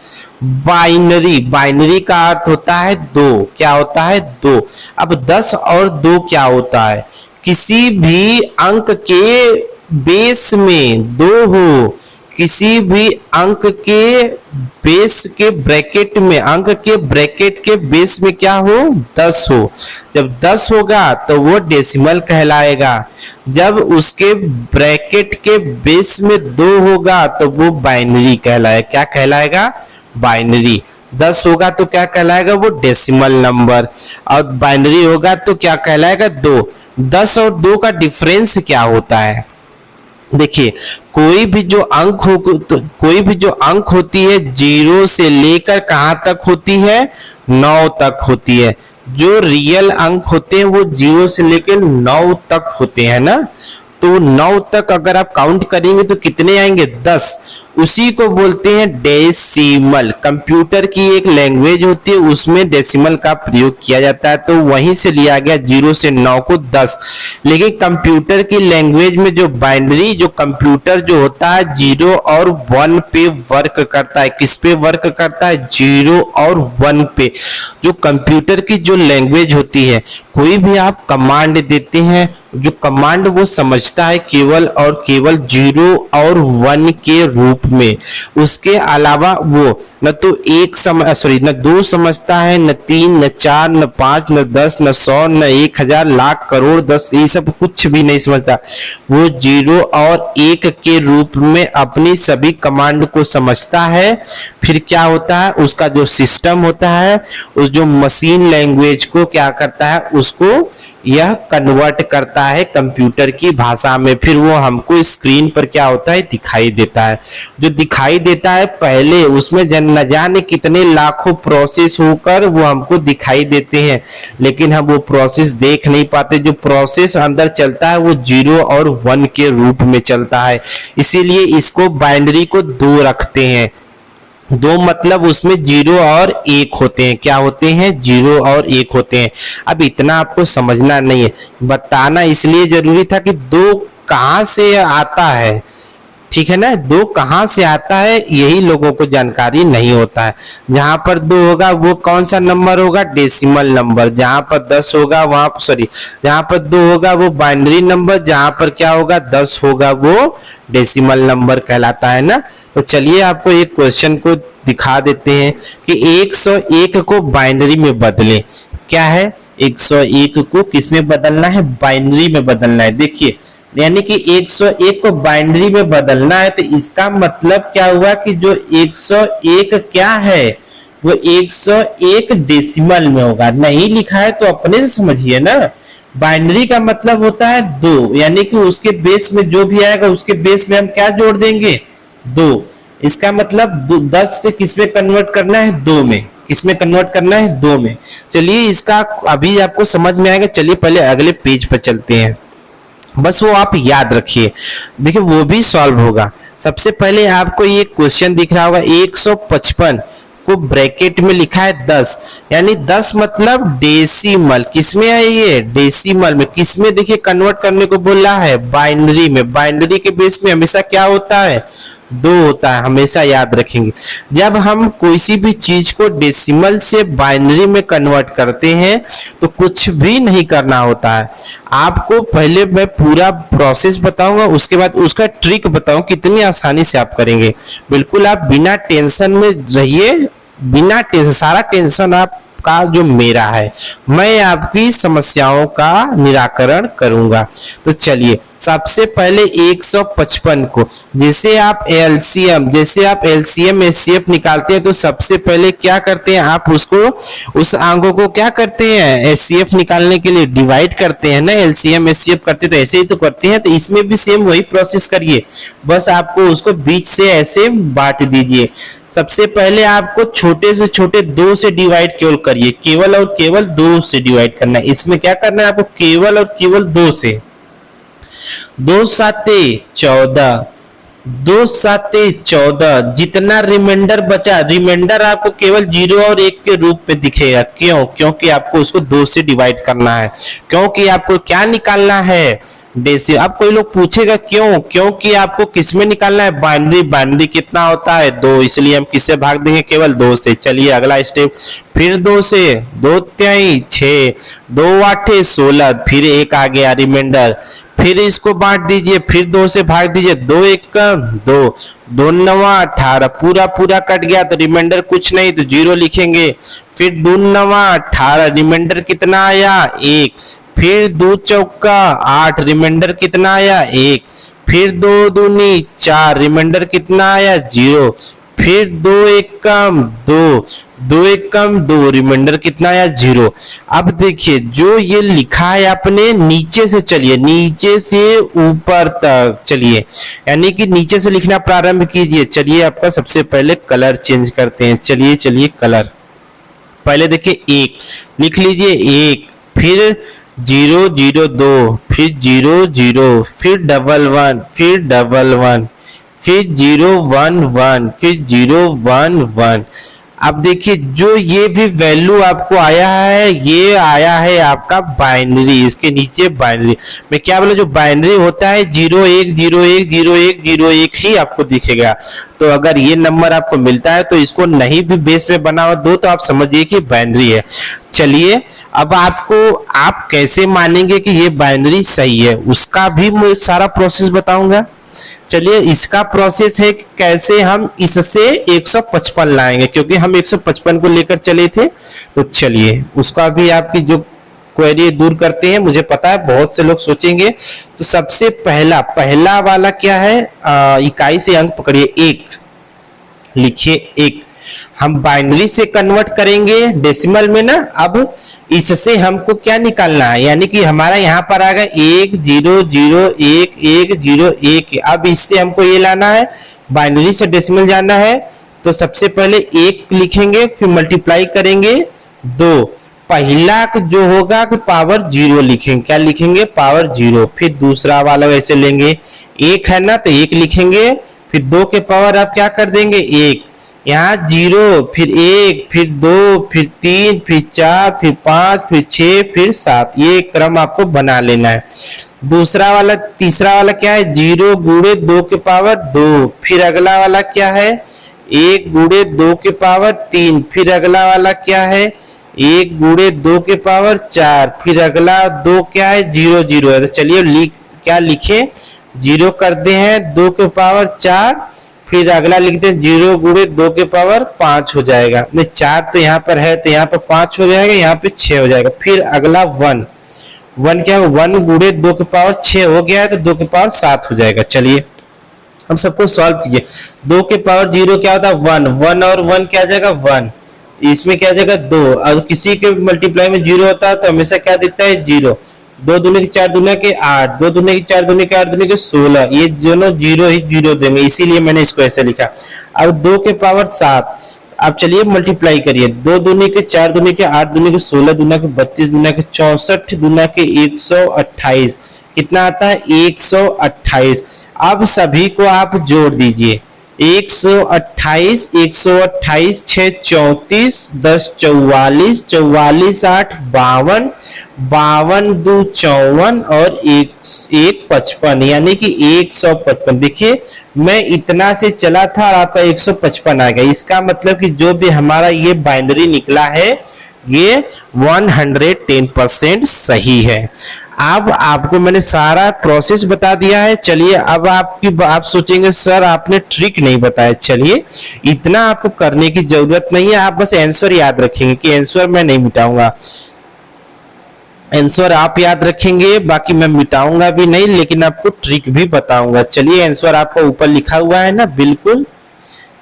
बाइनरी, बाइनरी का अर्थ होता है 2, क्या होता है 2। अब 10 और 2 क्या होता है, किसी भी अंक के बेस में 2 हो, किसी भी अंक के बेस के ब्रैकेट में, अंक के ब्रैकेट के बेस में क्या हो 10 हो। जब 10 होगा तो वो डेसिमल कहलाएगा, जब उसके ब्रैकेट के बेस में 2 होगा तो वो बाइनरी कहलाएगा। क्या कहलाएगा, बाइनरी। 10 होगा तो क्या कहलाएगा, वो डेसिमल नंबर, और बाइनरी होगा तो क्या कहलाएगा 2। 10 और 2 का डिफरेंस क्या होता है, देखिए कोई भी जो अंक हो, तो कोई भी जो अंक होती है 0 से लेकर कहां तक होती है, 9 तक होती है। जो रियल अंक होते हैं वो 0 से लेकर 9 तक होते हैं ना, तो 9 तक अगर आप काउंट करेंगे तो कितने आएंगे 10, उसी को बोलते हैं डेसिमल। कंप्यूटर की एक लैंग्वेज होती है, उसमें डेसिमल का प्रयोग किया जाता है, तो वहीं से लिया गया 0 से 9 को 10। लेकिन कंप्यूटर की लैंग्वेज में जो बाइनरी, जो कंप्यूटर जो होता है 0 और 1 पे वर्क करता है। किस पे वर्क करता है, 0 और 1 पे। जो कंप्यूटर की जो लैंग्वेज होती है, कोई भी आप कमांड देते हैं, जो कमांड वो समझता है केवल और केवल 0 और 1 के रूप में, उसके अलावा वो न तो 2 समझता है, न 3, न 4, न 5, न 10, न 100, न 1000, लाख, करोड़, 10, ये सब कुछ भी नहीं समझता। वो 0 और 1 के रूप में अपनी सभी कमांड को समझता है। फिर क्या होता है, उसका जो सिस्टम होता है, उस जो मशीन लैंग्वेज को क्या करता है, उसको यह कन्वर्ट करता है कंप्यूटर की भाषा में, फिर वो हमको स्क्रीन पर क्या होता है दिखाई देता है। जो दिखाई देता है पहले उसमें न जाने कितने लाखों प्रोसेस होकर वो हमको दिखाई देते हैं, लेकिन हम वो प्रोसेस देख नहीं पाते। जो प्रोसेस अंदर चलता है वो 0 और 1 के रूप में चलता है, इसीलिए इसको बाइनरी को 2 रखते हैं। 2 मतलब उसमें 0 और 1 होते हैं। क्या होते हैं? 0 और 1 होते हैं। अब इतना आपको समझना नहीं है, बताना इसलिए जरूरी था कि 2 कहाँ से आता है, ठीक है ना। 2 कहाँ से आता है यही लोगों को जानकारी नहीं होता है। जहां पर 2 होगा वो कौन सा नंबर होगा? Decimal number. जहां पर 10 होगा वहां जहां पर 2 होगा वो बाइनरी नंबर, जहां पर क्या होगा 10 होगा वो डेसिमल नंबर कहलाता है ना। तो चलिए आपको एक क्वेश्चन को दिखा देते हैं कि 101 को बाइनरी में बदले। क्या है? 101 को किस में बदलना है? बाइनरी में बदलना है। देखिए, यानी कि 101 को बाइनरी में बदलना है, तो इसका मतलब क्या हुआ कि जो 101 क्या है वो 101 डेसिमल में होगा। नहीं लिखा है तो अपने से समझिए ना। बाइनरी का मतलब होता है 2, यानी कि उसके बेस में जो भी आएगा उसके बेस में हम क्या जोड़ देंगे? 2। इसका मतलब 10 से किस में कन्वर्ट करना है? 2 में। किस में कन्वर्ट करना है? 2 में। चलिए इसका अभी आपको समझ में आएगा। चलिए पहले अगले पेज पर चलते हैं, बस वो आप याद रखिए। देखिए वो भी सॉल्व होगा। सबसे पहले आपको ये क्वेश्चन दिख रहा होगा, 155 को ब्रैकेट में लिखा है 10, यानी 10 मतलब डेसिमल। किसमें है ये? डेसिमल में। किसमें? देखिए कन्वर्ट करने को बोला है बाइनरी में। बाइनरी के बेस में हमेशा क्या होता है? 2 होता है, हमेशा याद रखेंगे। जब हम कोई भी चीज को डेसिमल से बाइनरी में कन्वर्ट करते हैं तो कुछ भी नहीं करना होता है। आपको पहले मैं पूरा प्रोसेस बताऊंगा, उसके बाद उसका ट्रिक बताऊं कितनी आसानी से आप करेंगे। बिल्कुल आप बिना टेंशन में रहिए, बिना टेंशन, सारा टेंशन आप का जो मेरा है, मैं आपकी समस्याओं का निराकरण करूंगा। तो चलिए सबसे पहले 155 को जैसे आप एलसीएम एचसीएफ निकालते हैं तो सबसे पहले क्या करते हैं आप उसको, उस अंकों को क्या करते हैं? एचसीएफ निकालने के लिए डिवाइड करते हैं ना। एलसीएम एचसीएफ करते तो ऐसे ही तो करते हैं, तो इसमें भी सेम वही प्रोसेस करिए, बस आपको उसको बीच से ऐसे बांट दीजिए। सबसे पहले आपको छोटे से छोटे 2 से डिवाइड करिए, केवल और केवल 2 से डिवाइड करना है। इसमें क्या करना है आपको? केवल और केवल 2 से। 2 साते 14, 2 साते 14। जितना रिमाइंडर बचा, रिमाइंडर आपको केवल 0 और 1 के रूप में दिखेगा। क्यों? क्योंकि आपको उसको 2 से डिवाइड करना है, क्योंकि आपको क्या निकालना है? डेसिमल। अब कोई लोग पूछेगा क्यों? क्योंकि आपको किसमें निकालना है? बाइनरी। बाइनरी कितना होता है? 2, इसलिए हम किससे भाग देंगे? केवल 2 से। चलिए अगला स्टेप, फिर 2 से, 2 तिहाई 6, 2 आठे 16, फिर 1 आ गया रिमाइंडर, फिर इसको बांट दीजिए, फिर 2 से भाग दीजिए, 2 1 2, 2 9 18, पूरा पूरा कट गया तो रिमाइंडर कुछ नहीं तो 0 लिखेंगे। फिर 2 9 18, रिमाइंडर कितना आया? 1। फिर 2 चौका 8, रिमाइंडर कितना आया? 1। फिर 2 दूनी 4, रिमाइंडर कितना आया? 0। फिर 2 1 कम 2, 2 1 कम 2, रिमाइंडर कितना आया? 0। अब देखिए जो ये लिखा है आपने, नीचे से चलिए, नीचे से ऊपर तक चलिए, यानी कि नीचे से लिखना प्रारंभ कीजिए। चलिए आपका सबसे पहले कलर चेंज करते हैं। चलिए कलर पहले देखिए 1 लिख लीजिए, 1, फिर 0 0 2, फिर 0 0, फिर 1 1, फिर 1 1, फिर 0 1 1, फिर 0 1 1। अब देखिए जो ये भी वैल्यू आपको आया है, ये आया है आपका बाइनरी। इसके नीचे बाइनरी मैं क्या बोला, जो बाइनरी होता है 0 1 0 1 0 1 0 1 ही आपको दिखेगा। तो अगर ये नंबर आपको मिलता है तो इसको नहीं भी बेस में बना दो तो आप समझिए कि बाइनरी है। चलिए अब आप कैसे मानेंगे कि ये बाइनरी सही है, उसका भी मैं सारा प्रोसेस बताऊंगा। चलिए इसका प्रोसेस है कि कैसे हम इससे 155 लाएंगे, क्योंकि हम 155 को लेकर चले थे। तो चलिए उसका भी आपकी जो क्वेरी दूर करते हैं। मुझे पता है बहुत से लोग सोचेंगे। तो सबसे पहला वाला क्या है, इकाई से अंक पकड़िए 1। लिखिए 1। हम बाइनरी से कन्वर्ट करेंगे डेसिमल में ना। अब इससे हमको क्या निकालना है, यानी कि हमारा यहाँ पर आ गया 1 0 0 1 1 0 1। अब इससे हमको ये लाना है, बाइनरी से डेसिमल जाना है। तो सबसे पहले 1 लिखेंगे, फिर मल्टीप्लाई करेंगे 2। पहला जो होगा कि पावर 0 लिखेंगे, क्या लिखेंगे, पावर 0। फिर दूसरा वाला वैसे लेंगे, 1 है ना तो 1 लिखेंगे, फिर 2 के पावर आप क्या कर देंगे 1, यहाँ 0, फिर 1, फिर 2, फिर 3, फिर 4, फिर 5, फिर 6, फिर 7। ये क्रम आपको बना लेना है। दूसरा वाला, तीसरा वाला क्या है, 0 गुणे 2 के पावर 2। फिर अगला वाला क्या है, 1 गुणे 2 के पावर 3। फिर अगला वाला क्या है, 1 गुणे 2 के पावर 4। फिर अगला 2 क्या है, 0 0 है। तो चलिए क्या लिखे, 0 करते हैं 2 के पावर 4। फिर अगला लिखते हैं 0 गुणे 2 के पावर 5 हो जाएगा। नहीं 4 तो यहाँ पर है तो यहाँ पर 5 हो जाएगा, यहाँ पे 6 हो जाएगा। फिर अगला 1 क्या है, 1 गुणे 2 के पावर 6 हो गया है तो 2 के पावर 7 हो जाएगा। चलिए हम सबको सॉल्व कीजिए। 2 के पावर 0 क्या होता है 1, 1 और 1 क्या आ जाएगा 1, इसमें क्या आ जाएगा 2। और किसी के मल्टीप्लाई में 0 होता है तो हमेशा क्या देता है 0। 2 दूनी के 4 दूनी के 8, 2 दूनी के 4 दूनी के 8 दूनी के 16। ये दोनों 0 ही 0 देंगे, इसीलिए मैंने इसको ऐसे लिखा। अब 2 के पावर 7, अब चलिए मल्टीप्लाई करिए। 2 दूनी के 4 दूनी के 8 दूनी के 16 दूना के 32 दूना के 64 दूना के 128। कितना आता है 128। अब सभी को आप जोड़ दीजिए, 128 128 6 34 10 44 44 8 52 52 2 54 और 1 55, यानी कि 155। देखिए मैं इतना से चला था और आपका 155 आ गया। इसका मतलब कि जो भी हमारा ये बाइनरी निकला है ये 110% सही है। अब आपको मैंने सारा प्रोसेस बता दिया है। चलिए अब आप सोचेंगे सर आपने ट्रिक नहीं बताया। चलिए इतना आपको करने की जरूरत नहीं है, आप बस आंसर याद रखेंगे कि आंसर मैं नहीं मिटाऊंगा। आंसर आप याद रखेंगे, बाकी मैं मिटाऊंगा भी नहीं, लेकिन आपको ट्रिक भी बताऊंगा। चलिए आंसर आपका ऊपर लिखा हुआ है ना, बिल्कुल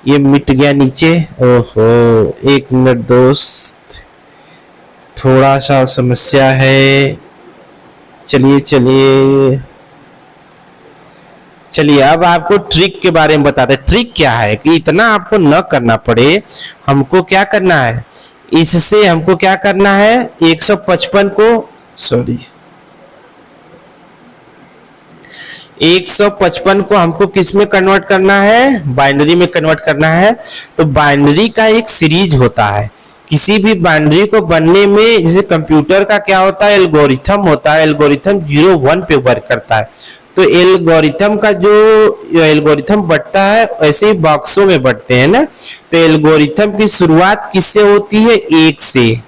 ये मिट गया नीचे। ओहो 1 मिनट दोस्त, थोड़ा सा समस्या है। चलिए अब आपको ट्रिक के बारे में बताते हैं। ट्रिक क्या है कि इतना आपको न करना पड़े, हमको क्या करना है, इससे हमको क्या करना है 155 को 155 को हमको किस में कन्वर्ट करना है, बाइनरी में कन्वर्ट करना है। तो बाइनरी का एक सीरीज होता है। किसी भी बाइनरी को बनने में जैसे कंप्यूटर का क्या होता है, एल्गोरिथम होता है। एल्गोरिथम 0 1 पे वर्क करता है। तो एल्गोरिथम का जो एल्गोरिथम बढ़ता है ऐसे ही बॉक्सों में बढ़ते हैं ना। तो एल्गोरिथम की शुरुआत किससे होती है, 1 से,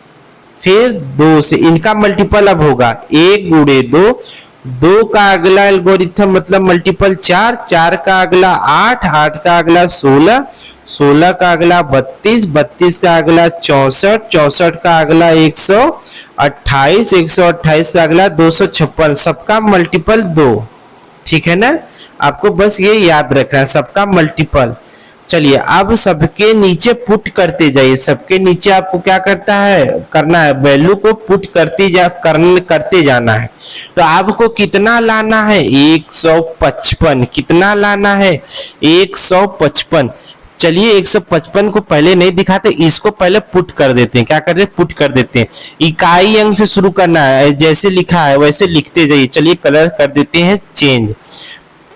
फिर 2 से। इनका मल्टीपल अब होगा 1 गुणे 2, 2 का अगला एल्गोरिथम मतलब मल्टीपल 4, 4 का अगला 8, 8 का अगला 16, 16 का अगला 32, 32 का अगला 64, 64 का अगला 128, 128 का अगला 256। सबका मल्टीपल 2, ठीक है ना। आपको बस ये याद रखना है, सबका मल्टीपल। चलिए अब सबके नीचे पुट करते जाइए। सबके नीचे आपको क्या करना है, वैल्यू को पुट करते जाना है। तो आपको कितना लाना है 155। कितना लाना है 155। चलिए 155 को पहले नहीं दिखाते, इसको पहले पुट कर देते हैं। क्या करते हैं, पुट कर देते हैं। इकाई अंक से शुरू करना है, जैसे लिखा है वैसे लिखते जाइए। चलिए कलर कर देते हैं चेंज।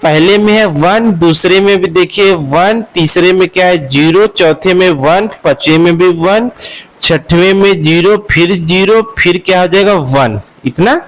पहले में है 1, दूसरे में भी देखिए 1, तीसरे में क्या है 0, चौथे में 1, पांचवें में भी 1, छठवें में 0, फिर 0, फिर क्या हो जाएगा 1। इतना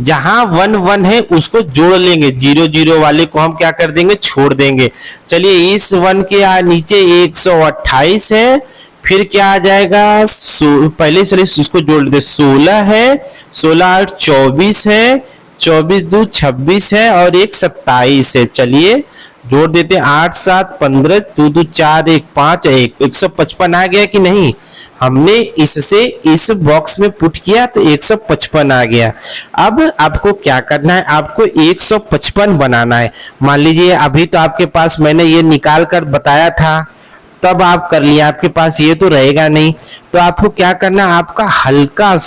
जहां 1 1 है उसको जोड़ लेंगे, 0 0 वाले को हम क्या कर देंगे, छोड़ देंगे। चलिए इस 1 के नीचे 128 है, फिर क्या आ जाएगा, पहले चलिए इसको जोड़ देते, 16 है, 16 8 24 है, 24 दूनी 26 है और एक 27 है। चलिए जोड़ देते हैं 8 7 15 2 2 4 1 5 1 155 आ गया कि नहीं। हमने इससे इस बॉक्स में पुट किया तो 155 आ गया। अब आपको क्या करना है, आपको 155 बनाना है। मान लीजिए अभी तो आपके पास मैंने ये निकाल कर बताया था तब आप कर लिया, आपके पास ये तो रहेगा नहीं। तो आपको क्या करना है, आपका हल्का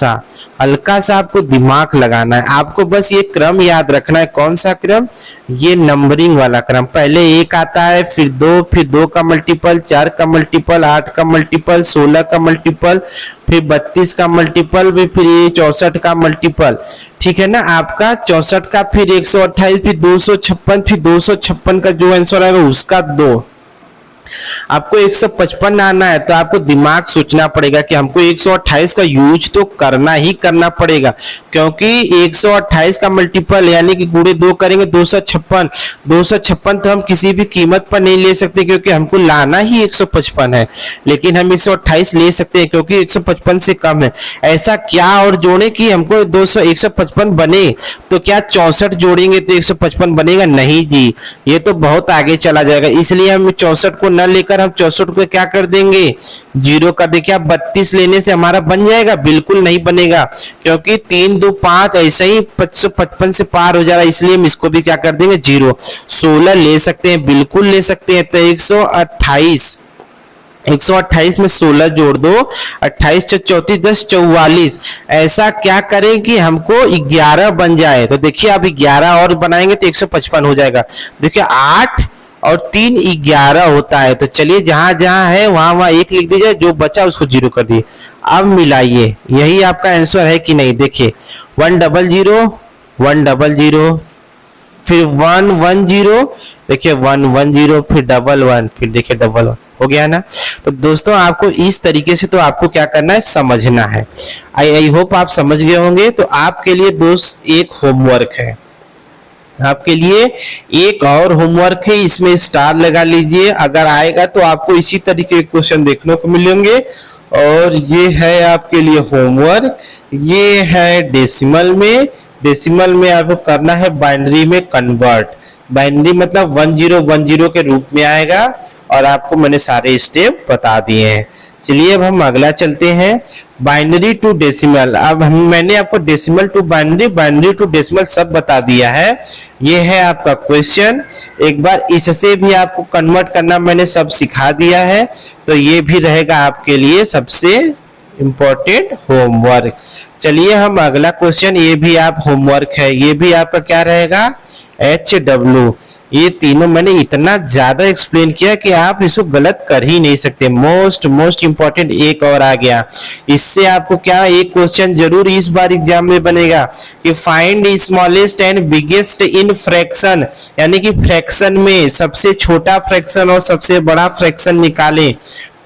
सा आपको दिमाग लगाना है। आपको बस ये क्रम याद रखना है। कौन सा क्रम, ये नंबरिंग वाला क्रम। पहले 1 आता है, फिर 2, फिर 2 का मल्टीपल, 4 का मल्टीपल, 8 का मल्टीपल, 16 का मल्टीपल, फिर 32 का मल्टीपल, फिर 64 का मल्टीपल। ठीक है ना, आपका 64 का, फिर 128, फिर 256, फिर 256 का जो आंसर आएगा उसका 2। आपको 155 आना है तो आपको दिमाग सोचना पड़ेगा कि हमको 128 का यूज तो करना ही करना पड़ेगा, क्योंकि 128 का मल्टीपल यानी कि गुणे 2 करेंगे 256 तो हम किसी भी कीमत पर नहीं ले सकते क्योंकि हमको लाना ही 155 है। लेकिन हम 128 ले सकते हैं क्योंकि 155 से कम है। ऐसा क्या और जोड़े कि हमको 155 बने, तो क्या 64 जोड़ेंगे तो 155 बनेगा? नहीं जी, ये तो बहुत आगे चला जाएगा। इसलिए हम 64 को न लेकर हम 64 को क्या कर देंगे, 0 कर देंगे। क्या 32 लेने से हमारा बन जाएगा? बिल्कुल नहीं बनेगा, क्योंकि 3 2 5 ऐसे ही 155 से पार हो जाएगा। इसलिए हम इसको भी क्या कर देंगे, 0। 16 ले सकते हैं, बिल्कुल ले सकते हैं। तो 128 में 16 जोड़ दो, 28 से 34 10 44। ऐसा क्या करें कि हमको 11 बन जाए। तो देखिए अब 11 और बनाएंगे तो 155 हो जाएगा। देखिए 8 और 3 11 होता है। तो चलिए जहां जहां है वहां वहां 1 लिख दीजिए, जो बचा उसको 0 कर दिए। अब मिलाइए, यही आपका आंसर है कि नहीं। देखिए 100 100, फिर 110, देखिए 110, फिर 11, फिर देखिए 11 हो गया ना। तो दोस्तों आपको इस तरीके से तो आपको क्या करना है, समझना है। आई होप आप समझ गए होंगे। तो आपके लिए दोस्त एक होमवर्क है, आपके लिए एक और होमवर्क है, इसमें स्टार लगा लीजिए। अगर आएगा तो आपको इसी तरीके के क्वेश्चन देखने को मिलेंगे। और ये है आपके लिए होमवर्क, ये है डेसिमल में आपको करना है बाइनरी में कन्वर्ट। बाइनरी मतलब 1010 के रूप में आएगा और आपको मैंने सारे स्टेप बता दिए हैं। चलिए अब हम अगला चलते हैं, बाइनरी टू डेसिमल। अब मैंने आपको decimal to binary, binary to decimal सब बता दिया है। ये है आपका क्वेश्चन। एक बार इससे भी आपको कन्वर्ट करना मैंने सब सिखा दिया है। तो ये भी रहेगा आपके लिए सबसे इंपॉर्टेंट होमवर्क। चलिए हम अगला क्वेश्चन, ये भी आप होमवर्क है, ये भी आपका क्या रहेगा, HW। ये तीनों मैंने इतना ज्यादा एक्सप्लेन किया कि आप इसको गलत कर ही नहीं सकते। मोस्ट इंपॉर्टेंट एक और आ गया। इससे आपको क्या, एक क्वेश्चन जरूर इस बार एग्जाम में बनेगा कि find smallest and biggest in fraction, यानी कि फ्रैक्शन में सबसे छोटा फ्रैक्शन और सबसे बड़ा फ्रैक्शन निकालें।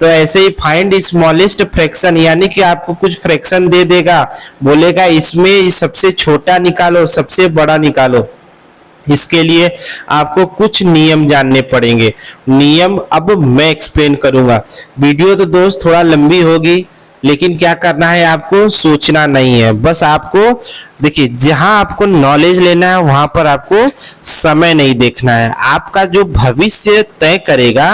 तो ऐसे ही फाइंड स्मॉलेस्ट फ्रैक्शन, यानी कि आपको कुछ फ्रैक्शन दे देगा, बोलेगा इसमें सबसे छोटा निकालो सबसे बड़ा निकालो। इसके लिए आपको कुछ नियम जानने पड़ेंगे। नियम अब मैं एक्सप्लेन करूंगा। वीडियो तो दोस्त थोड़ा लंबी होगी, लेकिन क्या करना है, आपको सोचना नहीं है। बस आपको देखिए, जहां आपको नॉलेज लेना है वहां पर आपको समय नहीं देखना है। आपका जो भविष्य तय करेगा,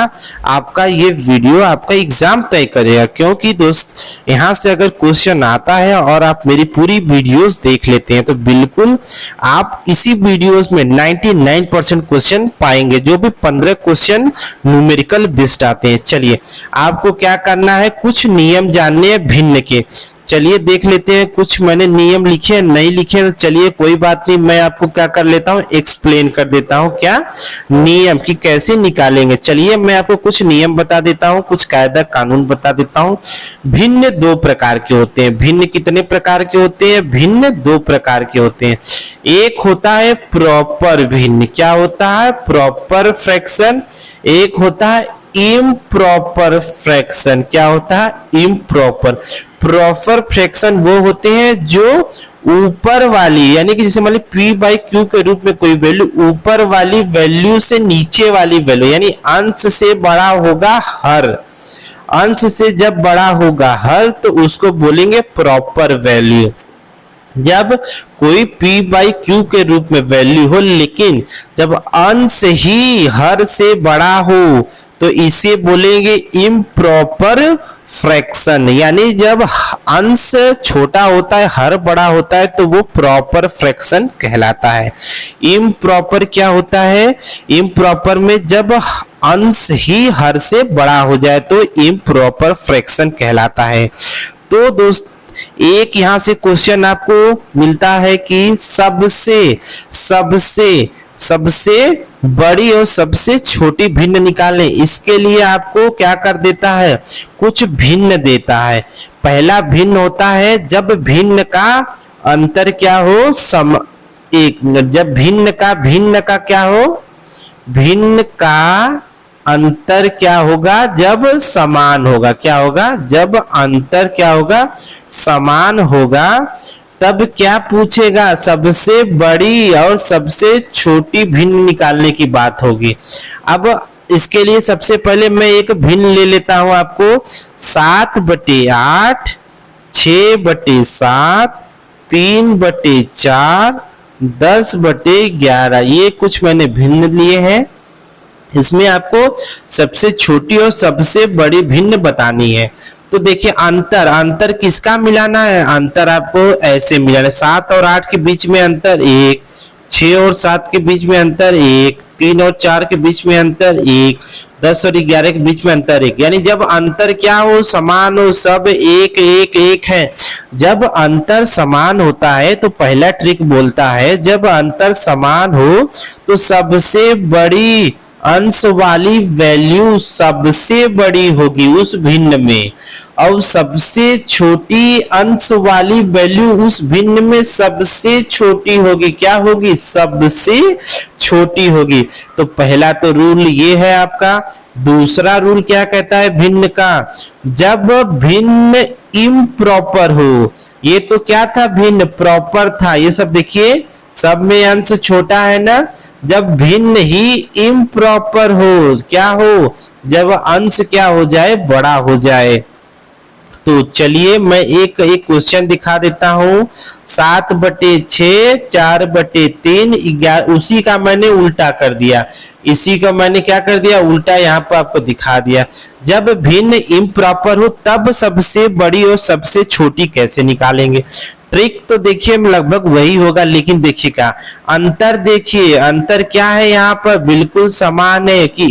आपका ये वीडियो आपका एग्जाम तय करेगा। क्योंकि दोस्त यहां से अगर क्वेश्चन आता है और आप मेरी पूरी वीडियोस देख लेते हैं तो बिल्कुल आप इसी वीडियोस में 99% क्वेश्चन पाएंगे, जो भी 15 क्वेश्चन न्यूमेरिकल बेस्ड आते हैं। चलिए आपको क्या करना है, कुछ नियम जानने हैं भिन्न के। चलिए देख लेते हैं। कुछ मैंने नियम लिखे नहीं लिखे, तो चलिए कोई बात नहीं, मैं आपको क्या कर लेता हूं, एक्सप्लेन कर देता हूं क्या नियम की कैसे निकालेंगे। चलिए मैं आपको कुछ नियम बता देता हूं, कुछ कायदा कानून बता देता हूं। भिन्न 2 प्रकार के होते हैं। भिन्न कितने प्रकार के होते हैं? भिन्न 2 प्रकार के होते हैं। एक होता है प्रॉपर भिन्न। क्या होता है? Proper fraction. एक होता है इम्प्रॉपर फ्रैक्शन। क्या होता है? इम्प्रॉपर। प्रॉपर फ्रैक्शन वो होते हैं जो ऊपर वाली, यानी कि जैसे मान ली P/Q के रूप में कोई वैल्यू ऊपर वाली वैल्यू से नीचे वाली वैल्यू, यानी अंश से बड़ा होगा हर। अंश से जब बड़ा होगा हर तो उसको बोलेंगे प्रॉपर वैल्यू। जब कोई p बाई क्यू के रूप में वैल्यू हो, लेकिन जब अंश ही हर से बड़ा हो तो इसे बोलेंगे इम्प्रॉपर फ्रैक्शन। यानी जब अंश छोटा होता है, हर बड़ा होता है, तो वो प्रॉपर फ्रैक्शन कहलाता है। इम्प्रॉपर क्या होता है? इम्प्रॉपर में जब अंश ही हर से बड़ा हो जाए तो इम्प्रॉपर फ्रैक्शन कहलाता है। तो दोस्त एक यहां से क्वेश्चन आपको मिलता है कि सबसे बड़ी और सबसे छोटी भिन्न निकालें। इसके लिए आपको क्या कर देता है? कुछ भिन्न देता है। पहला भिन्न होता है जब भिन्न का अंतर क्या हो? जब भिन्न का क्या हो? भिन्न का अंतर क्या होगा? जब समान होगा। क्या होगा? जब अंतर क्या होगा? समान होगा। तब क्या पूछेगा? सबसे बड़ी और सबसे छोटी भिन्न निकालने की बात होगी। अब इसके लिए सबसे पहले मैं एक भिन्न ले लेता हूं आपको। 7/8, 6/7, 3/4, 10/11, ये कुछ मैंने भिन्न लिए हैं। इसमें आपको सबसे छोटी और सबसे बड़ी भिन्न बतानी है। तो देखिए अंतर किसका मिलाना है? अंतर आपको ऐसे मिलाना है। 7 और 8 के बीच में अंतर 1, 6 और 7 के बीच में अंतर 1, 3 और 4 के बीच में अंतर 1, 10 और 11 के बीच में अंतर 1। यानी जब अंतर क्या हो? समान हो, सब 1 1 1 है। जब अंतर समान होता है तो पहला ट्रिक बोलता है, जब अंतर समान हो तो सबसे बड़ी अंश वाली वैल्यू सबसे बड़ी होगी उस भिन्न में, और सबसे छोटी अंश वाली वैल्यू उस भिन्न में सबसे छोटी होगी। क्या होगी? सबसे छोटी होगी। तो पहला तो रूल ये है आपका। दूसरा रूल क्या कहता है भिन्न का? जब भिन्न इम्प्रॉपर हो। ये तो क्या था? भिन्न प्रॉपर था। ये सब देखिए, सब में अंश छोटा है ना। जब भिन्न ही इम्प्रॉपर हो, क्या हो? जब अंश क्या हो जाए? बड़ा हो जाए। तो चलिए मैं एक क्वेश्चन दिखा देता हूं। 7/6, 4/3, 11, उसी का मैंने उल्टा कर दिया। इसी का मैंने क्या कर दिया? उल्टा यहाँ पर आपको दिखा दिया। जब भिन्न इम्प्रॉपर हो तब सबसे बड़ी और सबसे छोटी कैसे निकालेंगे? ट्रिक तो देखिए लगभग वही होगा, लेकिन देखिए क्या अंतर, देखिए अंतर क्या है? यहाँ पर बिल्कुल समान है कि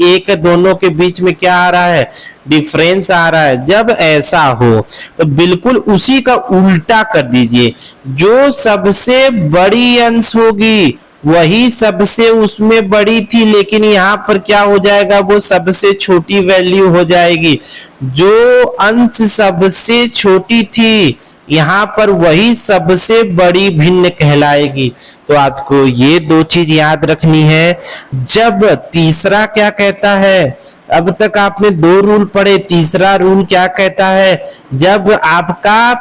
एक दोनों के बीच में क्या आ रहा है? डिफरेंस आ रहा है। जब ऐसा हो तो बिल्कुल उसी का उल्टा कर दीजिए। जो सबसे बड़ी अंश होगी वही सबसे उसमें बड़ी थी, लेकिन यहाँ पर क्या हो जाएगा? वो सबसे छोटी वैल्यू हो जाएगी। जो अंश सबसे छोटी थी यहाँ पर वही सबसे बड़ी भिन्न कहलाएगी। तो आपको ये दो चीज याद रखनी है। जब तीसरा क्या कहता है? अब तक आपने दो रूल पढ़े, तीसरा रूल क्या कहता है? जब आपका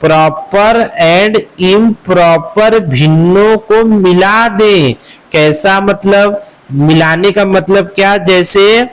प्रॉपर एंड इम्प्रॉपर भिन्नों को मिला दे। कैसा मतलब? मिलाने का मतलब क्या? जैसे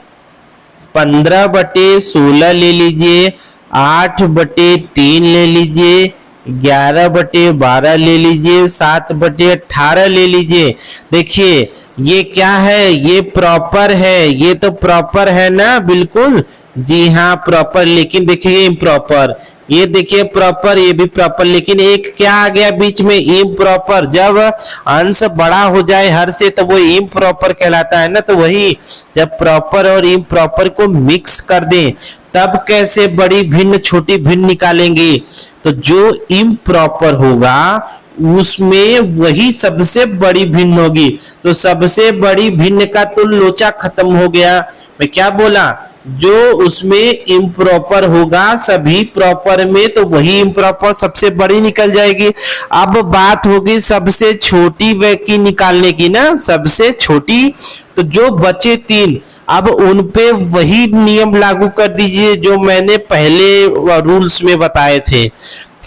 15/16 ले लीजिए, 8/3 ले लीजिए, 11/12 ले लीजिए, 7/18 ले लीजिए। देखिए ये क्या है? ये प्रॉपर है। ये तो प्रॉपर है ना? बिल्कुल जी हाँ प्रॉपर। लेकिन देखिए इम्प्रॉपर, ये देखिए प्रॉपर, ये भी प्रॉपर, लेकिन एक क्या आ गया बीच में? इम्प्रॉपर। जब अंश बड़ा हो जाए हर से तो वो इम्प्रॉपर कहलाता है ना। तो वही जब प्रॉपर और इम्प्रॉपर को मिक्स कर दें तब कैसे बड़ी भिन्न छोटी भिन्न निकालेंगे? तो जो इम्प्रॉपर होगा उसमें वही सबसे बड़ी भिन्न होगी। तो सबसे बड़ी भिन्न का तो लोचा खत्म हो गया। मैं क्या बोला? जो उसमें इम्प्रॉपर होगा सभी प्रॉपर में तो वही इम्प्रॉपर सबसे बड़ी निकल जाएगी। अब बात होगी सबसे छोटी वे की निकालने की ना, सबसे छोटी। तो जो बचे 3, अब उन पे वही नियम लागू कर दीजिए जो मैंने पहले रूल्स में बताए थे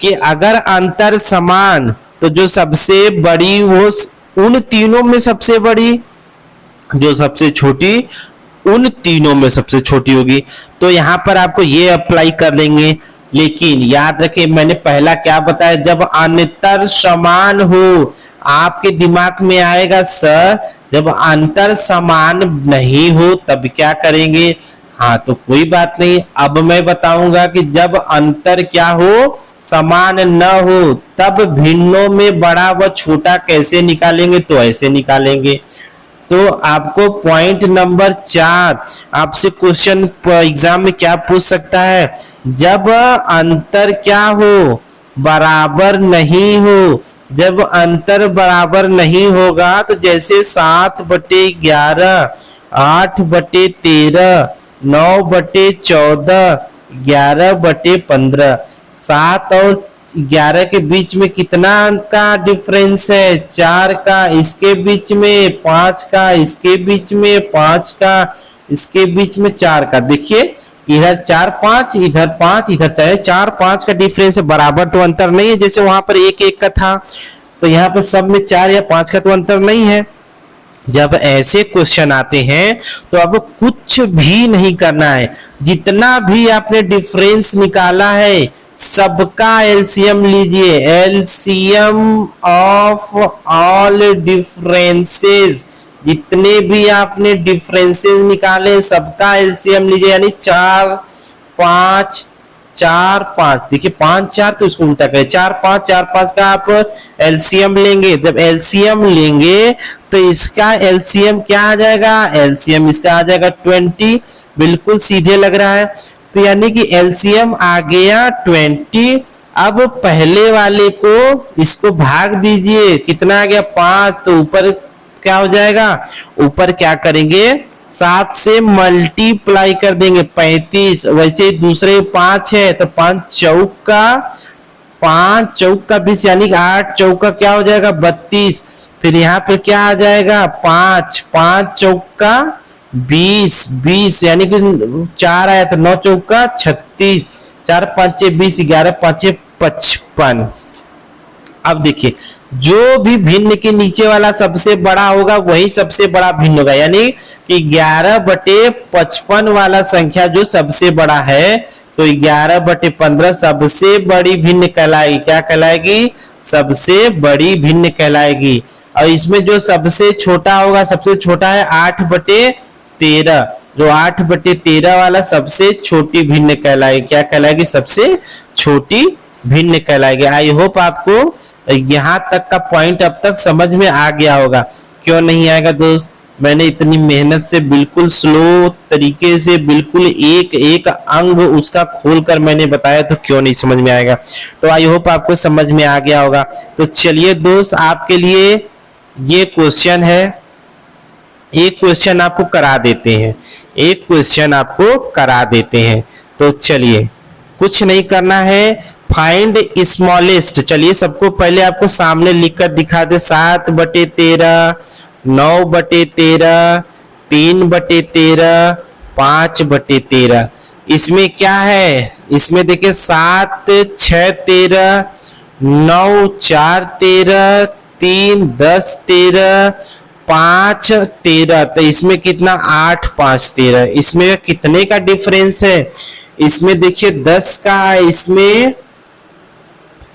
कि अगर अंतर समान तो जो सबसे बड़ी वो उन तीनों में सबसे बड़ी, जो सबसे छोटी उन तीनों में सबसे छोटी होगी। तो यहाँ पर आपको ये अप्लाई कर लेंगे। लेकिन याद रखें मैंने पहला क्या बताया, जब अंतर समान हो, आपके दिमाग में आएगा सर जब अंतर समान नहीं हो तब क्या करेंगे। हाँ तो कोई बात नहीं, अब मैं बताऊंगा कि जब अंतर क्या हो, समान न हो, तब भिन्नों में बड़ा व छोटा कैसे निकालेंगे, तो ऐसे निकालेंगे। तो आपको पॉइंट नंबर 4 आपसे क्वेश्चन एग्जाम में क्या पूछ सकता है, जब अंतर क्या हो, बराबर नहीं हो। जब अंतर बराबर नहीं होगा तो जैसे 7/11, 8/13, 9/14, 11/15, 7 और 11 के बीच में कितना का डिफरेंस है, 4 का, इसके बीच में 5 का, इसके बीच में 5 का, इसके बीच में 4 का। देखिए इधर 4 5, इधर 5, इधर 4, 4 5 का डिफरेंस है, बराबर तो अंतर नहीं है, जैसे वहां पर 1 1 का था, तो यहाँ पर सब में 4 या 5 का तो अंतर नहीं है। जब ऐसे क्वेश्चन आते हैं तो अब कुछ भी नहीं करना है, जितना भी आपने डिफरेंस निकाला है सबका एलसीएम लीजिए, एलसीएम ऑफ ऑल डिफरेंसेस, जितने भी आपने डिफरेंसेस निकाले सबका एलसीएम लीजिए, यानी 4 5 4 5, देखिए 5 4 तो उसको उल्टा करें, 4 5 का आप एलसीएम लेंगे। जब एलसीएम लेंगे तो इसका एलसीएम क्या आ जाएगा, एलसीएम इसका आ जाएगा 20, बिल्कुल सीधे लग रहा है। तो यानी कि एलसीएम आ गया 20। अब पहले वाले को इसको भाग दीजिए, कितना आ गया 5, तो ऊपर क्या हो जाएगा, ऊपर क्या करेंगे 7 से मल्टीप्लाई कर देंगे 35। वैसे दूसरे 5 है तो 5 चौका 20 यानी 8 चौका क्या हो जाएगा 32। फिर यहाँ पे क्या आ जाएगा 5 चौका 20 यानी कि 4 आया तो 9 चौका 36, 4 5 20, 11 5 55। अब देखिए जो भी भिन्न के नीचे वाला सबसे बड़ा होगा वही सबसे बड़ा भिन्न होगा, यानी कि 11/55 वाला संख्या जो सबसे बड़ा है तो 11/15 सबसे बड़ी भिन्न कहलाएगी। क्या कहलाएगी, सबसे बड़ी भिन्न कहलाएगी। और इसमें जो सबसे छोटा होगा, सबसे छोटा है 8/13, जो 8/13 वाला सबसे छोटी भिन्न कहलाएगी। क्या कहलाएगी, सबसे छोटी भिन्न कहलाएगी। आई होप आपको यहाँ तक का पॉइंट अब तक समझ में आ गया होगा। क्यों नहीं आएगा दोस्त, मैंने इतनी मेहनत से बिल्कुल स्लो तरीके से बिल्कुल एक एक अंग उसका खोलकर मैंने बताया, तो क्यों नहीं समझ में आएगा। तो आई होप आपको समझ में आ गया होगा। तो चलिए दोस्त आपके लिए ये क्वेश्चन है, एक क्वेश्चन आपको करा देते हैं, एक क्वेश्चन आपको करा देते हैं। तो चलिए कुछ नहीं करना है, फाइंड स्मॉलेस्ट। चलिए सबको पहले आपको सामने लिखकर दिखा दे, 7/13, 9/13, 3/13, 5/13। इसमें क्या है, इसमें देखिए 7 6 13, 9 4 13, 3 10 13, 5 13, तो इसमें कितना 8 5 13। इसमें कितने का डिफरेंस है, इसमें देखिए 10 का, इसमें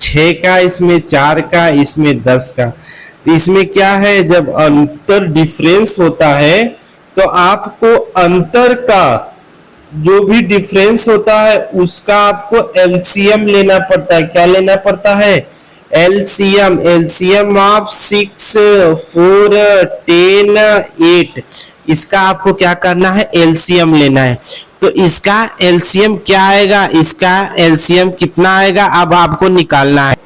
6 का, इसमें 4 का, इसमें 10 का। इसमें क्या है, जब अंतर डिफरेंस होता है तो आपको अंतर का जो भी डिफरेंस होता है उसका आपको एलसीएम लेना पड़ता है। क्या लेना पड़ता है, एलसीएम। एलसीएम ऑफ 6 4 10 8, इसका आपको क्या करना है, एलसीएम लेना है। तो इसका एलसीएम क्या आएगा, इसका एलसीएम कितना आएगा, अब आपको निकालना है।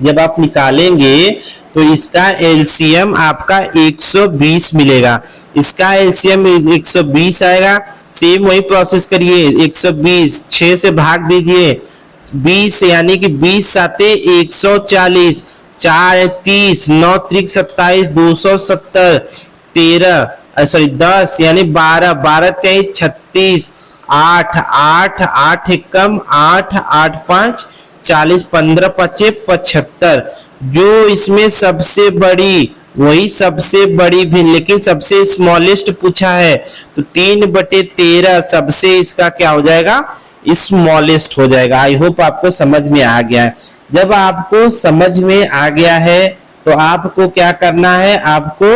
जब आप निकालेंगे तो इसका एलसीएम आपका 120 मिलेगा। इसका एलसीएम 120 आएगा। सेम वही प्रोसेस करिए, 120 6 से भाग दीजिए 20, यानी कि 20 साते 140, 4 30, 9 3 27, 270, 13 सॉरी 10 यानी 12, 12 23 36, 8 8 8 एकम 8 8 5 40, 15 5 75। जो इसमें सबसे बड़ी वही सबसे बड़ी भी, लेकिन सबसे स्मॉलेस्ट पूछा है तो 3/13 सबसे इसका क्या हो जाएगा, स्मॉलेस्ट हो जाएगा। आई होप आपको समझ में आ गया है। जब आपको समझ में आ गया है तो आपको क्या करना है, आपको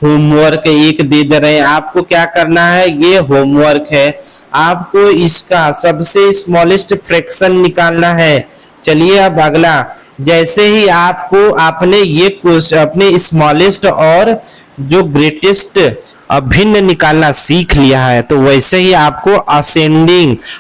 होमवर्क एक दे रहे हैं, आपको क्या करना है, ये होमवर्क है, आपको इसका सबसे स्मॉलेस्ट फ्रैक्शन निकालना है। चलिए अब अगला, जैसे ही आपको आपने ये अपने स्मॉलेस्ट और जो ग्रेटेस्ट अभिन्न निकालना सीख लिया है, तो वैसे ही आपको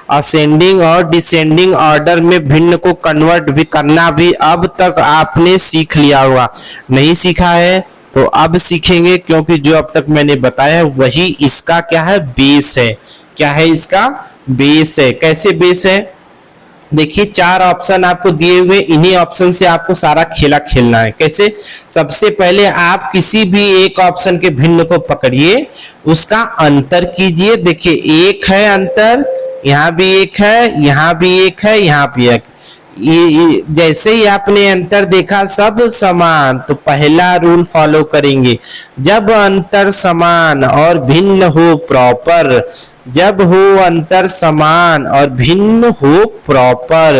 असेंडिंग और डिसेंडिंग ऑर्डर में भिन्न को कन्वर्ट भी करना भी अब तक आपने सीख लिया होगा। नहीं सीखा है तो अब सीखेंगे, क्योंकि जो अब तक मैंने बताया वही इसका क्या है, बेस है। क्या है, इसका बेस है। कैसे बेस है, देखिए 4 ऑप्शन आपको दिए हुए, इन्हीं ऑप्शन से आपको सारा खेला खेलना है। कैसे, सबसे पहले आप किसी भी एक ऑप्शन के भिन्न को पकड़िए, उसका अंतर कीजिए। देखिए एक है अंतर, यहाँ भी एक है, यहाँ भी एक है, यहाँ भी एक। जैसे ही आपने अंतर देखा सब समान, तो पहला रूल फॉलो करेंगे, जब अंतर समान और भिन्न हो प्रॉपर, जब हो अंतर समान और भिन्न हो प्रॉपर,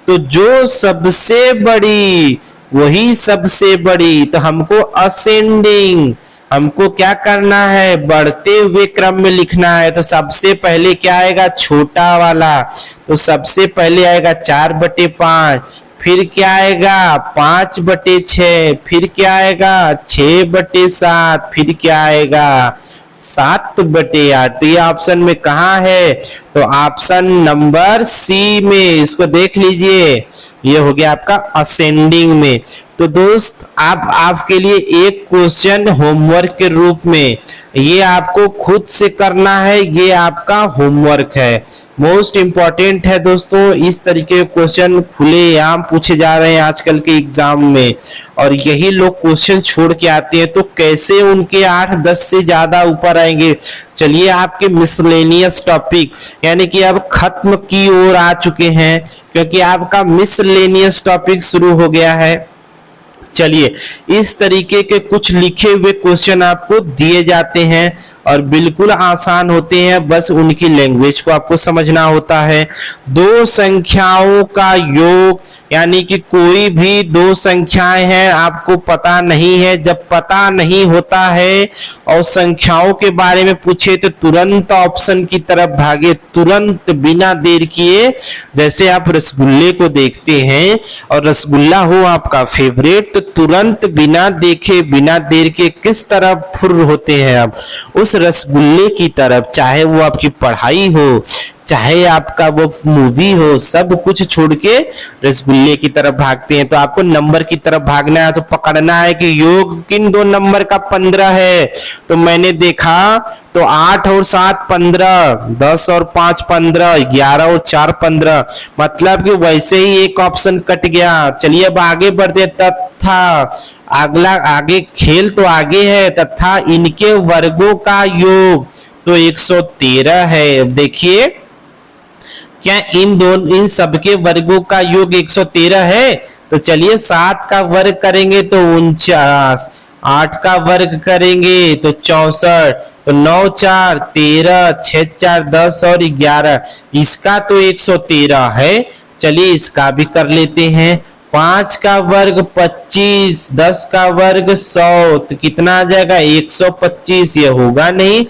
तो जो सबसे बड़ी वही सबसे बड़ी, तो हमको असेंडिंग, हमको क्या करना है, बढ़ते हुए क्रम में लिखना है। तो सबसे पहले क्या आएगा, छोटा वाला, तो सबसे पहले आएगा 4/5, फिर क्या आएगा 5/6, फिर क्या आएगा 6/7, फिर क्या आएगा 7/8। तो ये ऑप्शन में कहाँ है, तो ऑप्शन नंबर सी में, इसको देख लीजिए, ये हो गया आपका असेंडिंग में। तो दोस्त आपके लिए एक क्वेश्चन होमवर्क के रूप में, ये आपको खुद से करना है, ये आपका होमवर्क है, मोस्ट इंपॉर्टेंट है दोस्तों। इस तरीके के क्वेश्चन खुलेआम पूछे जा रहे हैं आजकल के एग्जाम में, और यही लोग क्वेश्चन छोड़ के आते हैं, तो कैसे उनके 8-10 से ज्यादा ऊपर आएंगे। चलिए आपके मिसलेनियस टॉपिक यानी कि अब खत्म की ओर आ चुके हैं, क्योंकि आपका मिसलेनियस टॉपिक शुरू हो गया है। चलिए इस तरीके के कुछ लिखे हुए क्वेश्चन आपको दिए जाते हैं और बिल्कुल आसान होते हैं, बस उनकी लैंग्वेज को आपको समझना होता है। दो संख्याओं का योग यानी कि कोई भी दो संख्याएं हैं, आपको पता नहीं है, जब पता नहीं होता है और संख्याओं के बारे में पूछे तो तुरंत ऑप्शन की तरफ भागे, तुरंत बिना देर किए। जैसे आप रसगुल्ले को देखते हैं और रसगुल्ला हो आपका फेवरेट, तो तुरंत बिना देखे बिना देर के किस तरफ फुर्र होते हैं आप, उस रसगुल्ले की तरफ। चाहे वो आपकी पढ़ाई हो, चाहे आपका वो मूवी हो, सब कुछ छोड़ के रसगुल्ले की तरफ भागते हैं। तो आपको नंबर की तरफ भागना है, तो पकड़ना है कि योग किन दो नंबर का 15 है। तो मैंने देखा तो 8 और 7 15, 10 और 5 15, 11 और 4 15, मतलब कि वैसे ही एक ऑप्शन कट गया। चलिए अब आगे बढ़ते, तथा अगला, आगे खेल तो आगे है, तथा इनके वर्गों का योग तो 113 है। देखिए क्या इन सबके वर्गों का योग 113 है। तो चलिए 7 का वर्ग करेंगे तो 49, 8 का वर्ग करेंगे तो 64, तो 9 4 13, 6 4 10 और 11, इसका तो 113 है। चलिए इसका भी कर लेते हैं। 5 का वर्ग 25, 10 का वर्ग 100, तो कितना आ जाएगा 125, ये होगा नहीं।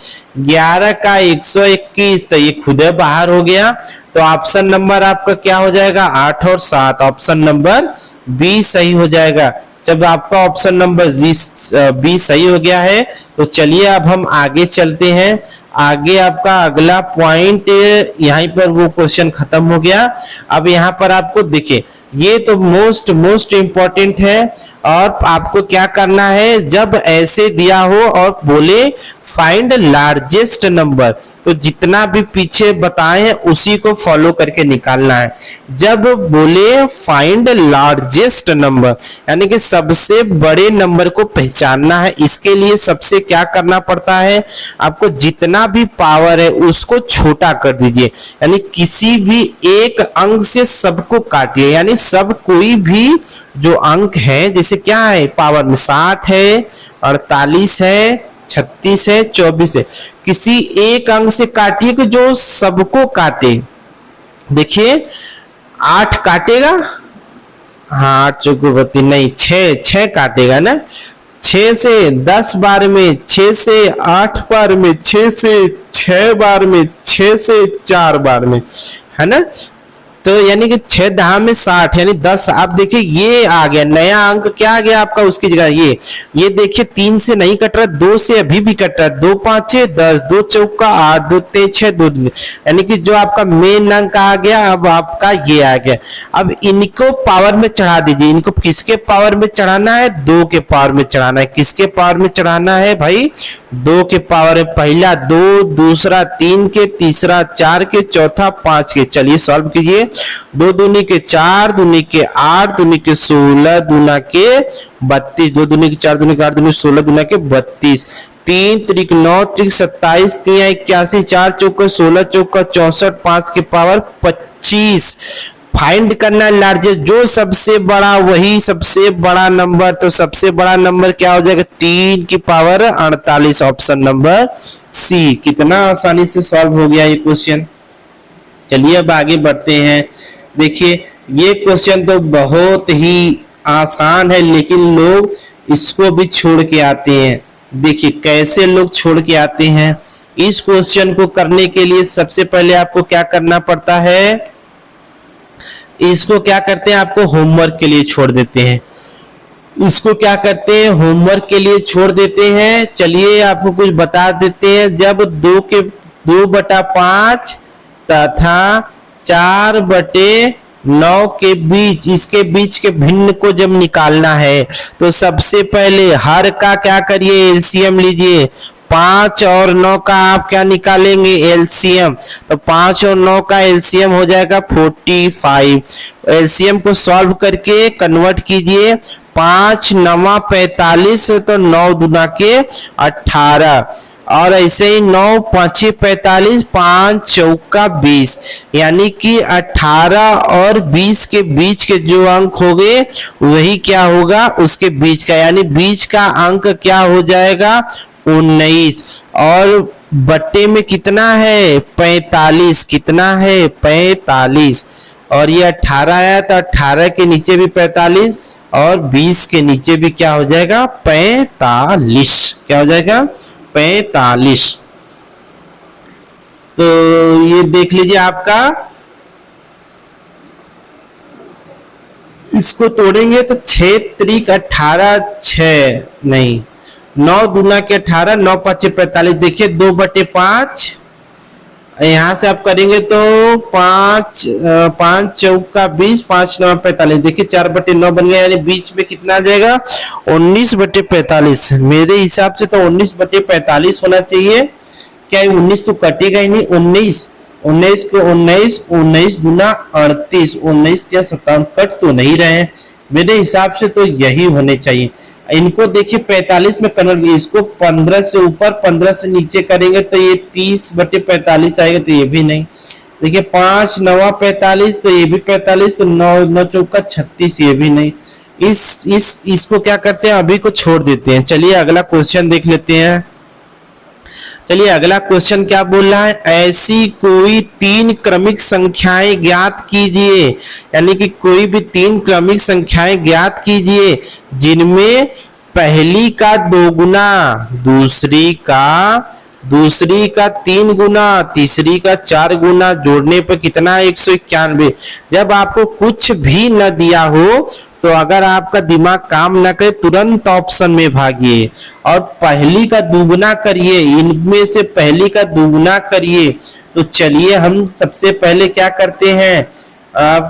11 का 121, तो ये खुद बाहर हो गया। तो ऑप्शन नंबर आपका क्या हो जाएगा, 8 और 7, ऑप्शन नंबर बी सही हो जाएगा। जब आपका ऑप्शन नंबर बी सही हो गया है, तो चलिए अब हम आगे चलते हैं। आगे आपका अगला पॉइंट, यहीं पर वो क्वेश्चन खत्म हो गया। अब यहाँ पर आपको देखिए, ये तो मोस्ट इंपॉर्टेंट है। और आपको क्या करना है, जब ऐसे दिया हो और बोले फाइंड लार्जेस्ट नंबर, तो जितना भी पीछे बताए हैं उसी को फॉलो करके निकालना है। जब बोले फाइंड लार्जेस्ट नंबर यानी कि सबसे बड़े नंबर को पहचानना है, इसके लिए सबसे क्या करना पड़ता है, आपको जितना भी पावर है उसको छोटा कर दीजिए। यानी किसी भी एक अंक से सबको काटिए, यानी सब कोई भी जो अंक है, जैसे क्या है पावर में 60 है, 48 है, 36 है, 24 है, किसी एक अंक से काटिए कि जो सबको काटे। देखिए 8 काटेगा, हाँ 8 चौक 32 नहीं, 6 काटेगा ना, 6 से 10 बार में, 6 से 8 बार में, 6 से 6 बार में, 6 से 4 बार में, है ना। तो यानी कि 6 दहा में 60, यानी 10। आप देखिए ये आ गया नया अंक, क्या आ गया आपका उसकी जगह ये देखिए 3 से नहीं कट रहा, 2 से अभी भी कट रहा है, 2 5 6 10, 2 चौका 8, 2 3 6 2, यानी कि जो आपका मेन अंक आ गया अब आपका ये आ गया। अब इनको पावर में चढ़ा दीजिए, इनको किसके पावर में चढ़ाना है, 2 के पावर में चढ़ाना है। किसके पावर में चढ़ाना है भाई, 2 के पावर में, पहला 2, दूसरा 3 के, तीसरा 4 के, चौथा 5 के। चलिए सॉल्व कीजिए, 2 दूनी के 4, दूनी के 8, दूनी के 16, दूना के 32, 2 दूनी के 4, दूनी के 8, दूनी 16, दूना के 32, 3 त्रिक 9 त्रिक 27, 3 81, 4 चौका 16, चौका 64, 5 के पावर 25। फाइंड करना है लार्जेस्ट, जो सबसे बड़ा वही सबसे बड़ा नंबर। तो सबसे बड़ा नंबर क्या हो जाएगा, 3 की पावर 48, ऑप्शन नंबर सी। कितना आसानी से सॉल्व हो गया ये क्वेश्चन। चलिए अब आगे बढ़ते हैं। देखिए ये क्वेश्चन तो बहुत ही आसान है, लेकिन लोग इसको भी छोड़ के आते हैं। देखिए कैसे लोग छोड़ के आते हैं। इस क्वेश्चन को करने के लिए सबसे पहले आपको क्या करना पड़ता है, इसको क्या करते हैं, आपको होमवर्क के लिए छोड़ देते हैं। इसको क्या करते हैं, होमवर्क के लिए छोड़ देते हैं। चलिए आपको कुछ बता देते हैं। जब 2/5 तथा 4/9 के बीच, इसके बीच के भिन्न को जब निकालना है तो सबसे पहले हर का क्या करिए, एलसीएम लीजिए। 5 और 9 का आप क्या निकालेंगे, एलसीएम। तो 5 और 9 का एलसीएम हो जाएगा 45। एलसीएम को सॉल्व करके कन्वर्ट कीजिए, 5 9 45, तो 9 दूना के 18, और ऐसे ही 9 5 45, 5 चौका 20, यानी कि 18 और 20 के बीच के जो अंक होंगे वही क्या होगा, उसके बीच का, यानी बीच का अंक क्या हो जाएगा 19। और बट्टे में कितना है 45, कितना है 45, और ये 18 आया तो 18 के नीचे भी 45 और 20 के नीचे भी क्या हो जाएगा 45, क्या हो जाएगा 45। तो ये देख लीजिए आपका, इसको तोड़ेंगे तो 6 त्रिक 18, 6 नहीं 9 दूना के 18, 9 5 45। देखिए 2/5, यहां से आप करेंगे तो 5 चौका 20, 5 9 45। देखिए 4/9 बन गया, यानी बीच में कितना आ जाएगा 19/45। मेरे हिसाब से तो 19/45 होना चाहिए। क्या 19 तो कटेगा ही नहीं, 19 को 19 दूना 38, 19 या 57 कट तो नहीं रहे हैं। मेरे हिसाब से तो यही होने चाहिए। इनको देखिए 45 में कन्वर्ट, इसको 15 से ऊपर 15 से नीचे करेंगे तो ये 30/45 आएगा, तो ये भी नहीं। देखिए 5 9 45, तो ये भी 45, तो 9 9 चौका 36, ये भी नहीं। इसको क्या करते हैं, अभी को छोड़ देते हैं। चलिए अगला क्वेश्चन देख लेते हैं। चलिए अगला क्वेश्चन क्या बोल रहा है, ऐसी कोई 3 क्रमिक संख्याएं ज्ञात कीजिए, यानी कि कोई भी 3 क्रमिक संख्याएं ज्ञात कीजिए जिनमें पहली का 2 गुना, दूसरी का 3 गुना, तीसरी का 4 गुना, जोड़ने पर कितना 191। जब आपको कुछ भी न दिया हो तो अगर आपका दिमाग काम न करे तुरंत ऑप्शन में भागिए और पहली का दुगुना करिए, इनमें से पहली का दुगुना करिए। तो चलिए हम सबसे पहले क्या करते हैं,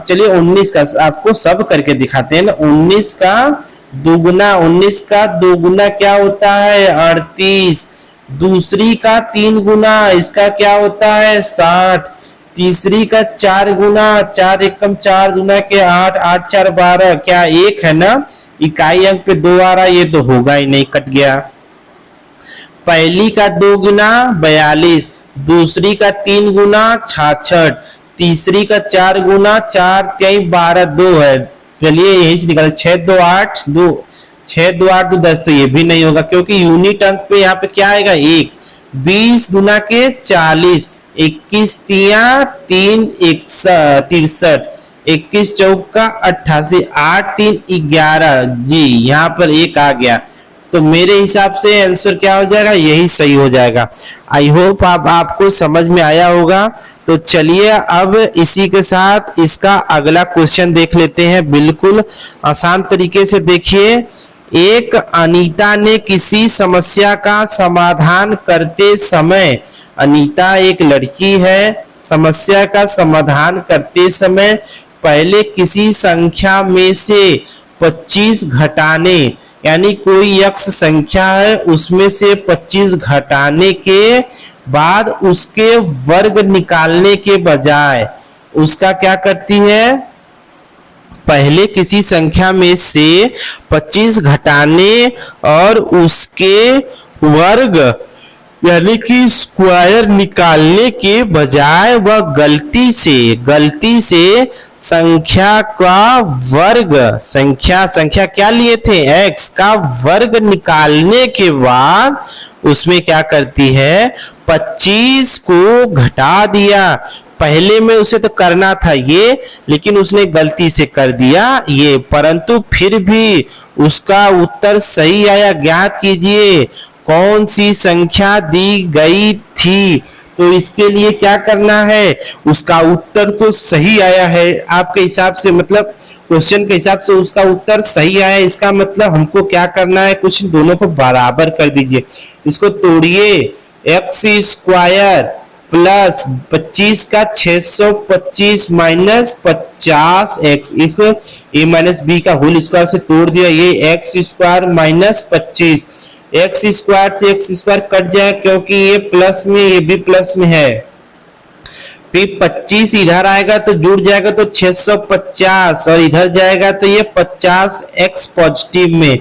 चलिए 19 का आपको सब करके दिखाते हैं ना। 19 का दुगुना क्या होता है 38, दूसरी का 3 गुना, इसका क्या होता है 60, तीसरी का 4 गुना, 4 एकम 4 गुना के 8, 8 4 12, क्या 1 है ना, इकाई अंक पे 2 आ रहा, ये तो होगा ही नहीं, कट गया। पहली का 2 गुना 42, दूसरी का 3 गुना 66, तीसरी का 4 गुना 4 3 12 2 है। चलिए यही से निकाल 6 2 8 2, 6 2 8 2 10, तो ये भी नहीं होगा क्योंकि यूनिट अंक पे यहाँ पे क्या आएगा 1। 20 गुना के 40, 21 तिया 3 63, 21 चौका 88, 8 3 11। जी यहाँ पर एक आ गया, तो मेरे हिसाब से आंसर क्या हो जाएगा, यही सही हो जाएगा। आई होप आपको समझ में आया होगा। तो चलिए अब इसी के साथ इसका अगला क्वेश्चन देख लेते हैं। बिल्कुल आसान तरीके से देखिए। एक अनीता ने किसी समस्या का समाधान करते समय, अनीता एक लड़की है, समस्या का समाधान करते समय पहले किसी संख्या में से 25 घटाने, यानी कोई x संख्या है उसमें से 25 घटाने के बाद उसके वर्ग निकालने के बजाय उसका क्या करती है, पहले किसी संख्या में से 25 घटाने और उसके वर्ग यानी कि स्क्वायर निकालने के बजाय वह गलती से संख्या का वर्ग, संख्या क्या लिए थे, x का वर्ग निकालने के बाद उसमें क्या करती है, 25 को घटा दिया। पहले में उसे तो करना था ये, लेकिन उसने गलती से कर दिया ये, परंतु फिर भी उसका उत्तर सही आया। ज्ञात कीजिए कौन सी संख्या दी गई थी। तो इसके लिए क्या करना है, उसका उत्तर तो सही आया है आपके हिसाब से, मतलब क्वेश्चन के हिसाब से उसका उत्तर सही आया। इसका मतलब हमको क्या करना है, कुछ दोनों को बराबर कर दीजिए। इसको तोड़िए, एक्स स्क्वायर प्लस 25 का 625 माइनस 50x, इसको a माइनस बी का होल स्क्वायर से तोड़ दिया, ये x square minus 25, x square से एक्स स्क्वायर कट जाए क्योंकि ये प्लस में ये भी प्लस में है। फिर 25 इधर आएगा तो जुड़ जाएगा तो 650 और इधर जाएगा तो ये 50x पॉजिटिव में,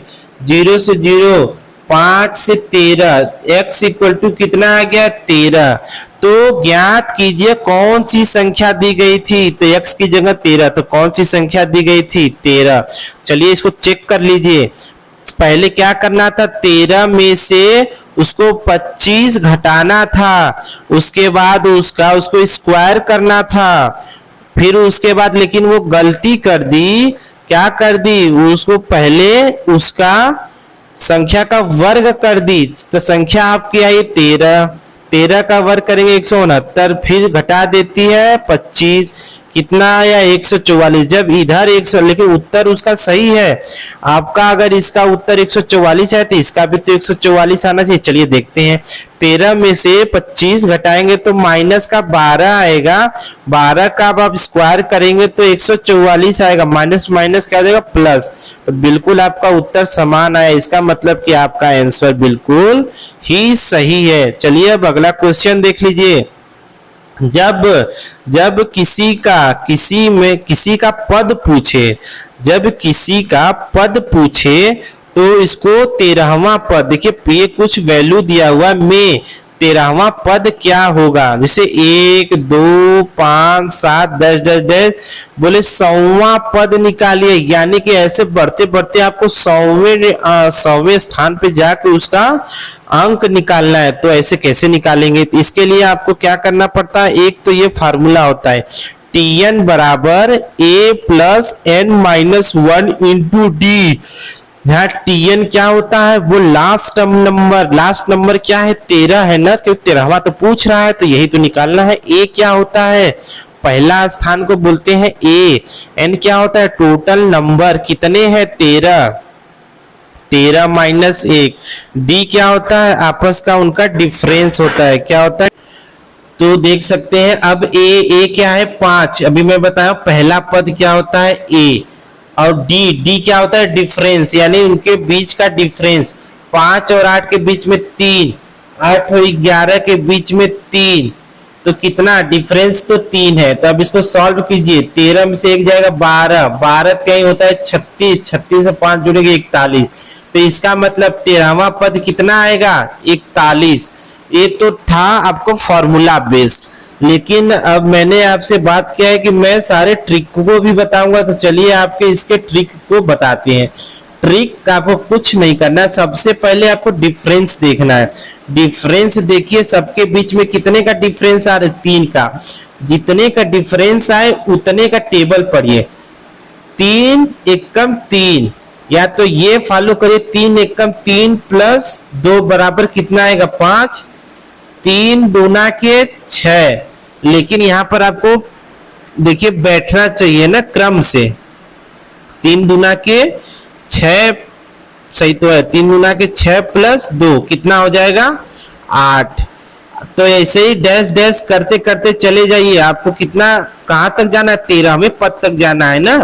0 से 0, 5 से 13, x इक्वल टू कितना आ गया 13। तो ज्ञात कीजिए कौन सी संख्या दी गई थी, तो x की जगह 13, तो कौन सी संख्या दी गई थी 13। चलिए इसको चेक कर लीजिए। पहले क्या करना था, 13 में से उसको 25 घटाना था, उसके बाद उसको स्क्वायर करना था, फिर उसके बाद लेकिन वो गलती कर दी, क्या कर दी, उसको पहले उसका संख्या का वर्ग कर दी। तो संख्या आपकी आई 13 का वर्ग करेंगे 169, फिर घटा देती है 25, कितना आया 144। जब इधर 100, लेकिन उत्तर उसका सही है आपका, अगर इसका उत्तर 144 है तो इसका भी तो 144 आना चाहिए। चलिए देखते हैं, 13 में से 25 घटाएंगे तो माइनस का 12 आएगा, 12 का अब आप स्क्वायर करेंगे तो 144 आएगा, माइनस माइनस क्या हो जाएगा प्लस। तो बिल्कुल आपका उत्तर समान आया, इसका मतलब कि आपका आंसर बिल्कुल ही सही है। चलिए अब अगला क्वेश्चन देख लीजिए। जब किसी का पद पूछे, जब किसी का पद पूछे तो इसको 13वां पद, देखिए ये कुछ वैल्यू दिया हुआ में 13वां पद क्या होगा, जैसे 1 2 5 7 10 10 10, बोले 100वां पद निकालिए, यानी कि ऐसे बढ़ते बढ़ते आपको 100वें स्थान पे जाके उसका अंक निकालना है। तो ऐसे कैसे निकालेंगे, तो इसके लिए आपको क्या करना पड़ता है, एक तो ये फार्मूला होता है tn बराबर a plus n minus 1 into D. यहाँ tn क्या होता है, वो लास्ट नंबर क्या है 13 है ना, क्योंकि 13वां तो पूछ रहा है तो यही तो निकालना है। a क्या होता है, पहला स्थान को बोलते हैं a, n क्या होता है टोटल नंबर, कितने हैं 13 माइनस 1, d क्या होता है आपस का उनका डिफरेंस होता है, क्या होता है। तो देख सकते हैं अब a क्या है 5, अभी मैं बताया पहला पद क्या होता है a, और d क्या होता है डिफरेंस, यानी उनके बीच का डिफरेंस, 5 और 8 के बीच में 3, 8 और 11 के बीच में 3, तो कितना डिफरेंस तो 3 है। तो अब इसको सॉल्व कीजिए, 13 में से 1 जाएगा 12, 12 क्या ही होता है 36, 36 से 5 जुड़ेंगे 41, तो इसका मतलब 13वां पद कितना आएगा 41। ये तो था आपको फॉर्मूला बेस्ड, लेकिन अब मैंने आपसे बात किया है कि मैं सारे ट्रिक को भी बताऊंगा, तो चलिए आपके इसके ट्रिक को बताते हैं। ट्रिक आपको कुछ नहीं करना, सबसे पहले आपको डिफरेंस देखना है। डिफरेंस देखिए सबके बीच में कितने का डिफरेंस आ रहा है, 3 का। जितने का डिफरेंस आए उतने का टेबल पढ़िए। 3 एकम 3, या तो ये फॉलो करिए, 3 एकम 3 प्लस 2 बराबर कितना आएगा 5, 3 दूना के 6। लेकिन यहां पर आपको देखिए बैठना चाहिए ना क्रम से। 3 दूना के 6 सही तो है, 3 गुना के 6 प्लस 2 कितना हो जाएगा 8। तो ऐसे ही डैश डैश करते करते चले जाइए। आपको कितना कहां तक जाना है, 13वें पद तक जाना है ना।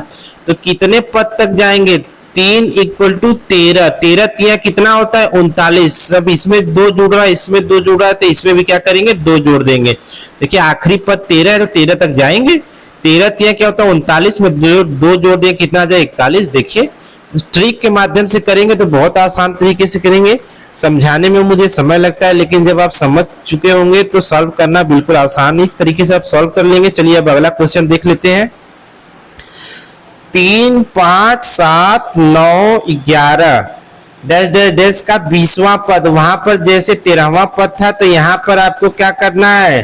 तो कितने पद तक जाएंगे, 3 इक्वल टू 13, 13 तिया कितना होता है 39। सब इसमें 2 जुड़ रहा है, इसमें 2 जुड़ रहा है, तो इसमें भी क्या करेंगे 2 जोड़ देंगे। देखिए आखिरी पद 13 है तो 13 तक जाएंगे। 13 तिया क्या होता है 39 में 2 जोड़ देंगे, कितना आ जाए 41। देखिए ट्रिक के माध्यम से करेंगे तो बहुत आसान तरीके से करेंगे। समझाने में मुझे समय लगता है, लेकिन जब आप समझ चुके होंगे तो सॉल्व करना बिल्कुल आसान इस तरीके से आप सॉल्व कर लेंगे। चलिए अब अगला क्वेश्चन देख लेते हैं। 3 5 7 9 11 डैश डैश डैश का 20वां पद, वहां पर जैसे 13वां पद था तो यहां पर आपको क्या करना है,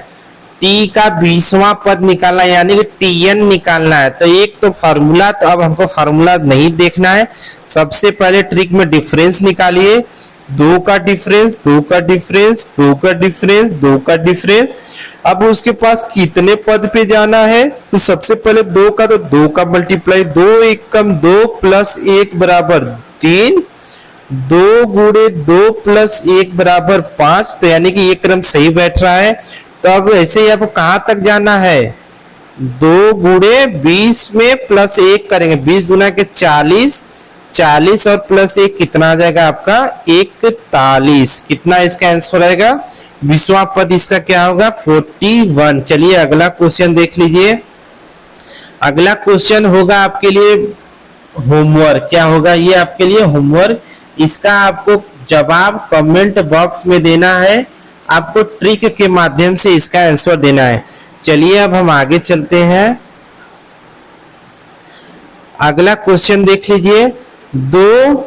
टी का 20वां पद निकालना है, यानी कि टीएन निकालना है। तो एक तो फार्मूला, तो अब हमको फार्मूला नहीं देखना है। सबसे पहले ट्रिक में डिफरेंस निकालिए, 2 का डिफरेंस, 2 का डिफरेंस, 2 का डिफरेंस, 2 का डिफरेंस। अब उसके पास कितने पद पे जाना है, तो सबसे पहले 2 का, तो 2 का मल्टीप्लाई, 2 एकम 2 प्लस 1 बराबर 3, 2 गुणे 2 प्लस 1 बराबर 5। तो यानी कि ये क्रम सही बैठ रहा है। तो अब ऐसे ही आपको कहां तक जाना है, 2 गुणे 20 में प्लस 1 करेंगे, 20 गुना के 40, 40 और प्लस 1 कितना आ जाएगा आपका 41। कितना इसका आंसर आएगा, 20वां पद इसका क्या होगा 41। चलिए अगला क्वेश्चन देख लीजिए। अगला क्वेश्चन होगा आपके लिए होमवर्क। क्या होगा ये आपके लिए होमवर्क। इसका आपको जवाब कमेंट बॉक्स में देना है, आपको ट्रिक के माध्यम से इसका आंसर देना है। चलिए अब हम आगे चलते हैं। अगला क्वेश्चन देख लीजिए। 2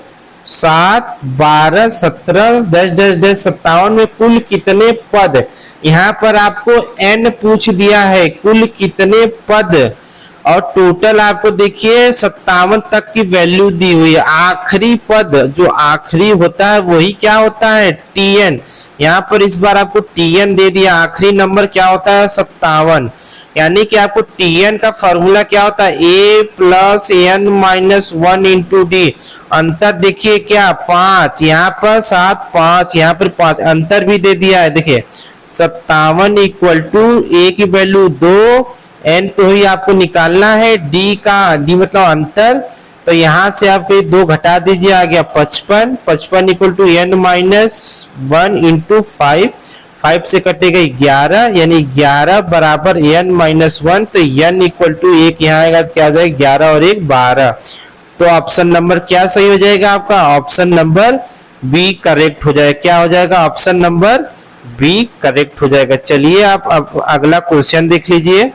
7 12 17 डैश डैश डैश 57 में कुल कितने पद, यहां पर आपको n पूछ दिया है, कुल कितने पद, और टोटल आपको देखिए 57 तक की वैल्यू दी हुई है। आखिरी पद जो आखिरी होता है वही क्या होता है टीएन। यहाँ पर इस बार आपको टीएन दे दिया, आखिरी नंबर क्या होता है 57। यानी कि आपको टीएन का फॉर्मूला क्या होता है, a plus n minus 1 into D. अंतर देखिए क्या 5, यहाँ पर 7 5, यहाँ पर 5, अंतर भी दे दिया है। देखिए 57 इक्वल टू a की वैल्यू 2, एन तो ही आपको निकालना है, डी का, डी मतलब अंतर, तो यहां से आप 2 घटा दीजिए, आ गया 55। 55 equal to n minus 1 into 5, 5 से कटेगा 11, यानी 11 बराबर एन माइनस 1। तो एन इक्वल टू 1 यहाँ आएगा तो क्या हो जाएगा 11 और 1 12। तो ऑप्शन नंबर क्या सही हो जाएगा आपका, ऑप्शन नंबर बी करेक्ट हो जाएगा। क्या हो जाएगा, ऑप्शन नंबर बी करेक्ट हो जाएगा। चलिए आप अब अगला क्वेश्चन देख लीजिए।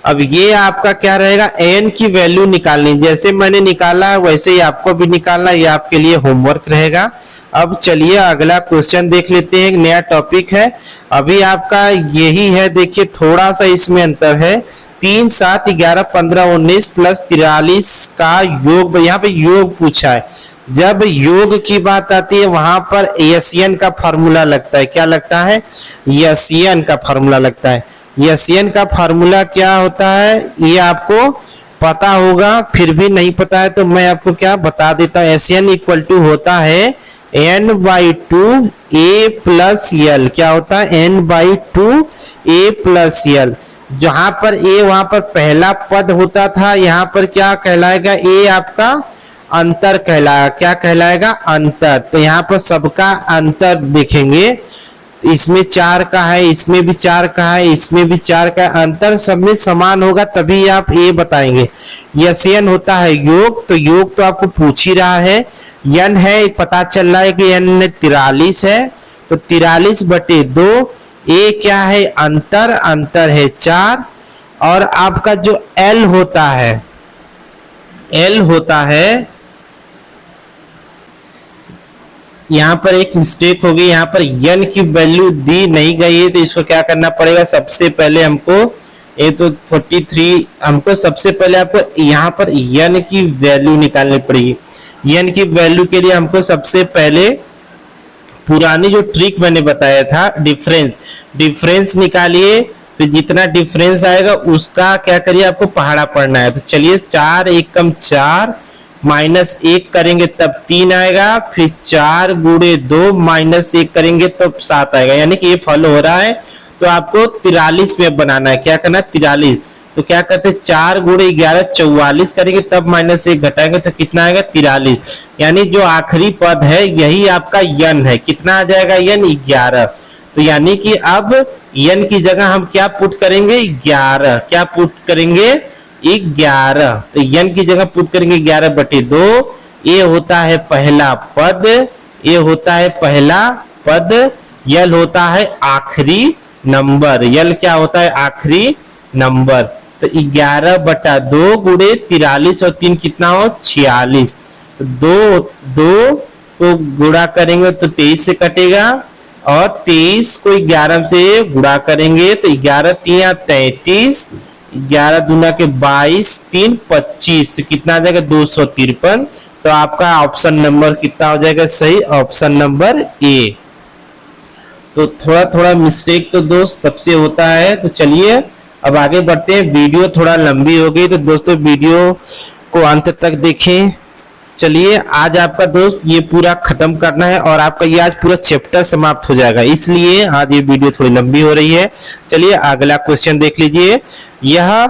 अब ये आपका क्या रहेगा, एन की वैल्यू निकालनी, जैसे मैंने निकाला है वैसे ही आपको भी निकालना, ये आपके लिए होमवर्क रहेगा। अब चलिए अगला क्वेश्चन देख लेते हैं, नया टॉपिक है। अभी आपका यही है, देखिए थोड़ा सा इसमें अंतर है। 3 7 11 15 19 प्लस 43 का योग, यहाँ पे योग पूछा है। जब योग की बात आती है वहां पर एशियन का फॉर्मूला लगता है। क्या लगता है, एशियन का फॉर्मूला लगता है। एशियन का फॉर्मूला क्या होता है ये आपको पता होगा, फिर भी नहीं पता है तो मैं आपको क्या बता देता हूँ। एशियन इक्वल टू होता है n/2 a प्लस एल। क्या होता है, n/2 a प्लस एल। जहां पर a वहां पर पहला पद होता था, यहाँ पर क्या कहलाएगा, a आपका अंतर कहलाएगा। क्या कहलाएगा, अंतर। तो यहाँ पर सबका अंतर देखेंगे, इसमें 4 का है, इसमें भी 4 का है, इसमें भी 4 का है, अंतर सब में समान होगा तभी आप ये बताएंगे। एशियन होता है योग, तो योग तो आपको पूछ ही रहा है। n है, पता चल रहा है कि n 43 है, तो 43/2। a क्या है, अंतर, अंतर है 4। और आपका जो l होता है, l होता है यहाँ पर एक मिस्टेक होगी, यहाँ पर n की वैल्यू दी नहीं गई है, तो इसको क्या करना पड़ेगा, सबसे पहले हमको ये तो 43, हमको सबसे पहले आपको यहाँ पर n की वैल्यू निकालनी पड़ेगी। n की वैल्यू के लिए हमको सबसे पहले पुरानी जो ट्रिक मैंने बताया था, डिफरेंस निकालिए, तो जितना डिफरेंस आएगा उसका क्या करिए, आपको पहाड़ा पढ़ना है। तो चलिए 4 1 कम 4 माइनस 1 करेंगे तब 3 आएगा, फिर 4 गुणे 2 माइनस 1 करेंगे तब 7 आएगा, यानी कि ये फॉलो हो रहा है। तो आपको 43 में बनाना है, क्या करना है 43। तो क्या करते हैं 4 गुणे 11 44 करेंगे तब माइनस 1 घटाएंगे तो कितना आएगा 43, यानी जो आखिरी पद है यही आपका n है। कितना आ जाएगा n 11। तो यानी कि अब n की जगह हम क्या पुट करेंगे 11, क्या पुट करेंगे 11। तो n की जगह पुट करेंगे 11/2। ये होता है पहला पद, ये होता है पहला पद, यल होता है आखिरी नंबर, यल क्या होता है आखिरी नंबर। तो 11/2 गुणे 43 और 3 कितना हो 46। तो 2 को गुणा करेंगे तो 23 से कटेगा, और 23 को 11 से गुणा करेंगे तो 11 3 33, 11 दूना के 22, 3 25, तो कितना आ जाएगा 253। तो आपका ऑप्शन नंबर कितना हो जाएगा सही, ऑप्शन नंबर ए। तो थोड़ा थोड़ा मिस्टेक तो दोस्त सबसे होता है। तो चलिए अब आगे बढ़ते हैं, वीडियो थोड़ा लंबी हो गई तो दोस्तों वीडियो को अंत तक देखें। चलिए आज आपका दोस्त ये पूरा खत्म करना है और आपका ये आज पूरा चैप्टर समाप्त हो जाएगा, इसलिए आज ये वीडियो थोड़ी लंबी हो रही है। चलिए अगला क्वेश्चन देख लीजिए। यह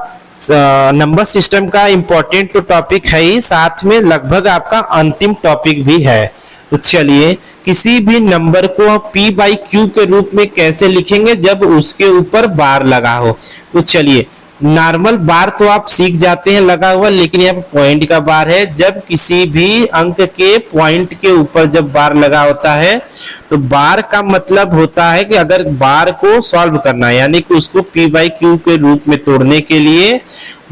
नंबर सिस्टम का इंपॉर्टेंट तो टॉपिक है ही, साथ में लगभग आपका अंतिम टॉपिक भी है। तो चलिए किसी भी नंबर को p/q के रूप में कैसे लिखेंगे जब उसके ऊपर बार लगा हो। तो चलिए नॉर्मल बार तो आप सीख जाते हैं लगा हुआ, लेकिन यहाँ पर पॉइंट का बार है। जब किसी भी अंक के पॉइंट के ऊपर जब बार लगा होता है तो बार का मतलब होता है कि अगर बार को सॉल्व करना है, यानी कि उसको p/q के रूप में तोड़ने के लिए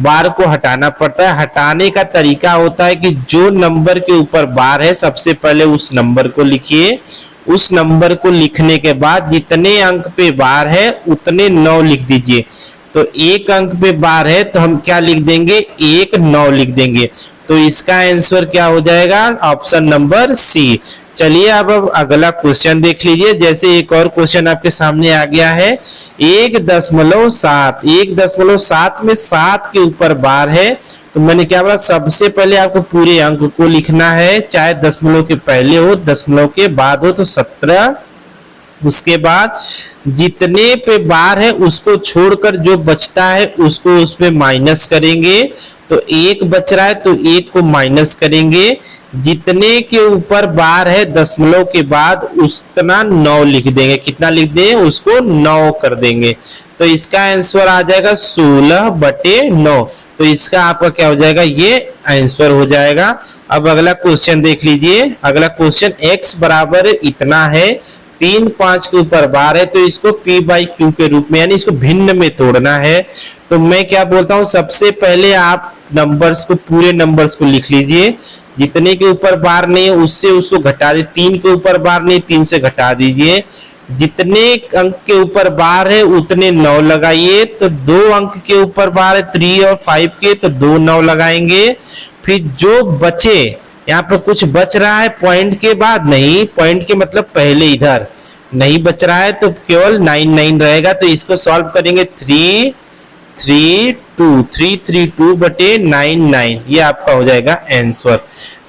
बार को हटाना पड़ता है। हटाने का तरीका होता है कि जो नंबर के ऊपर बार है सबसे पहले उस नंबर को लिखिए, उस नंबर को लिखने के बाद जितने अंक पे बार है उतने 9 लिख दीजिए। तो एक अंक पे बार है तो हम क्या लिख देंगे 1 9 लिख देंगे। तो इसका आंसर क्या हो जाएगा ऑप्शन नंबर सी। चलिए अब अगला क्वेश्चन देख लीजिए। जैसे एक और क्वेश्चन आपके सामने आ गया है 1.7, 1.7 में 7 के ऊपर बार है। तो मैंने क्या बोला, सबसे पहले आपको पूरे अंक को लिखना है, चाहे दशमलव के पहले हो दशमलव के बाद हो तो 17। उसके बाद जितने पे बार है उसको छोड़कर जो बचता है उसको उसमें माइनस करेंगे। तो 1 बच रहा है तो 1 को माइनस करेंगे। जितने के ऊपर बार है दशमलव के बाद उतना 9 लिख देंगे। कितना लिख देंगे, उसको 9 कर देंगे। तो इसका आंसर आ जाएगा 16/9। तो इसका आपका क्या हो जाएगा, ये आंसर हो जाएगा। अब अगला क्वेश्चन देख लीजिए। अगला क्वेश्चन x बराबर इतना है, 3 5 के ऊपर बार है, तो इसको p/q के रूप में यानी इसको भिन्न में तोड़ना है। तो मैं क्या बोलता हूं, सबसे पहले आप नंबर्स को, पूरे नंबर्स को लिख लीजिए। जितने के ऊपर बार नहीं है उससे उसको घटा दीजिए। 3 के ऊपर बार नहीं, 3 से घटा दीजिए। जितने अंक के ऊपर बार है उतने 9 लगाइए। तो 2 अंक के ऊपर बार है 3 और 5 के, तो 2 9 लगाएंगे। फिर जो बचे, यहाँ पर कुछ बच रहा है पॉइंट के बाद, नहीं पॉइंट के मतलब पहले इधर नहीं बच रहा है तो केवल 9 9 रहेगा। तो इसको सॉल्व करेंगे 3 3 2 332/9 9, ये आपका हो जाएगा आंसर।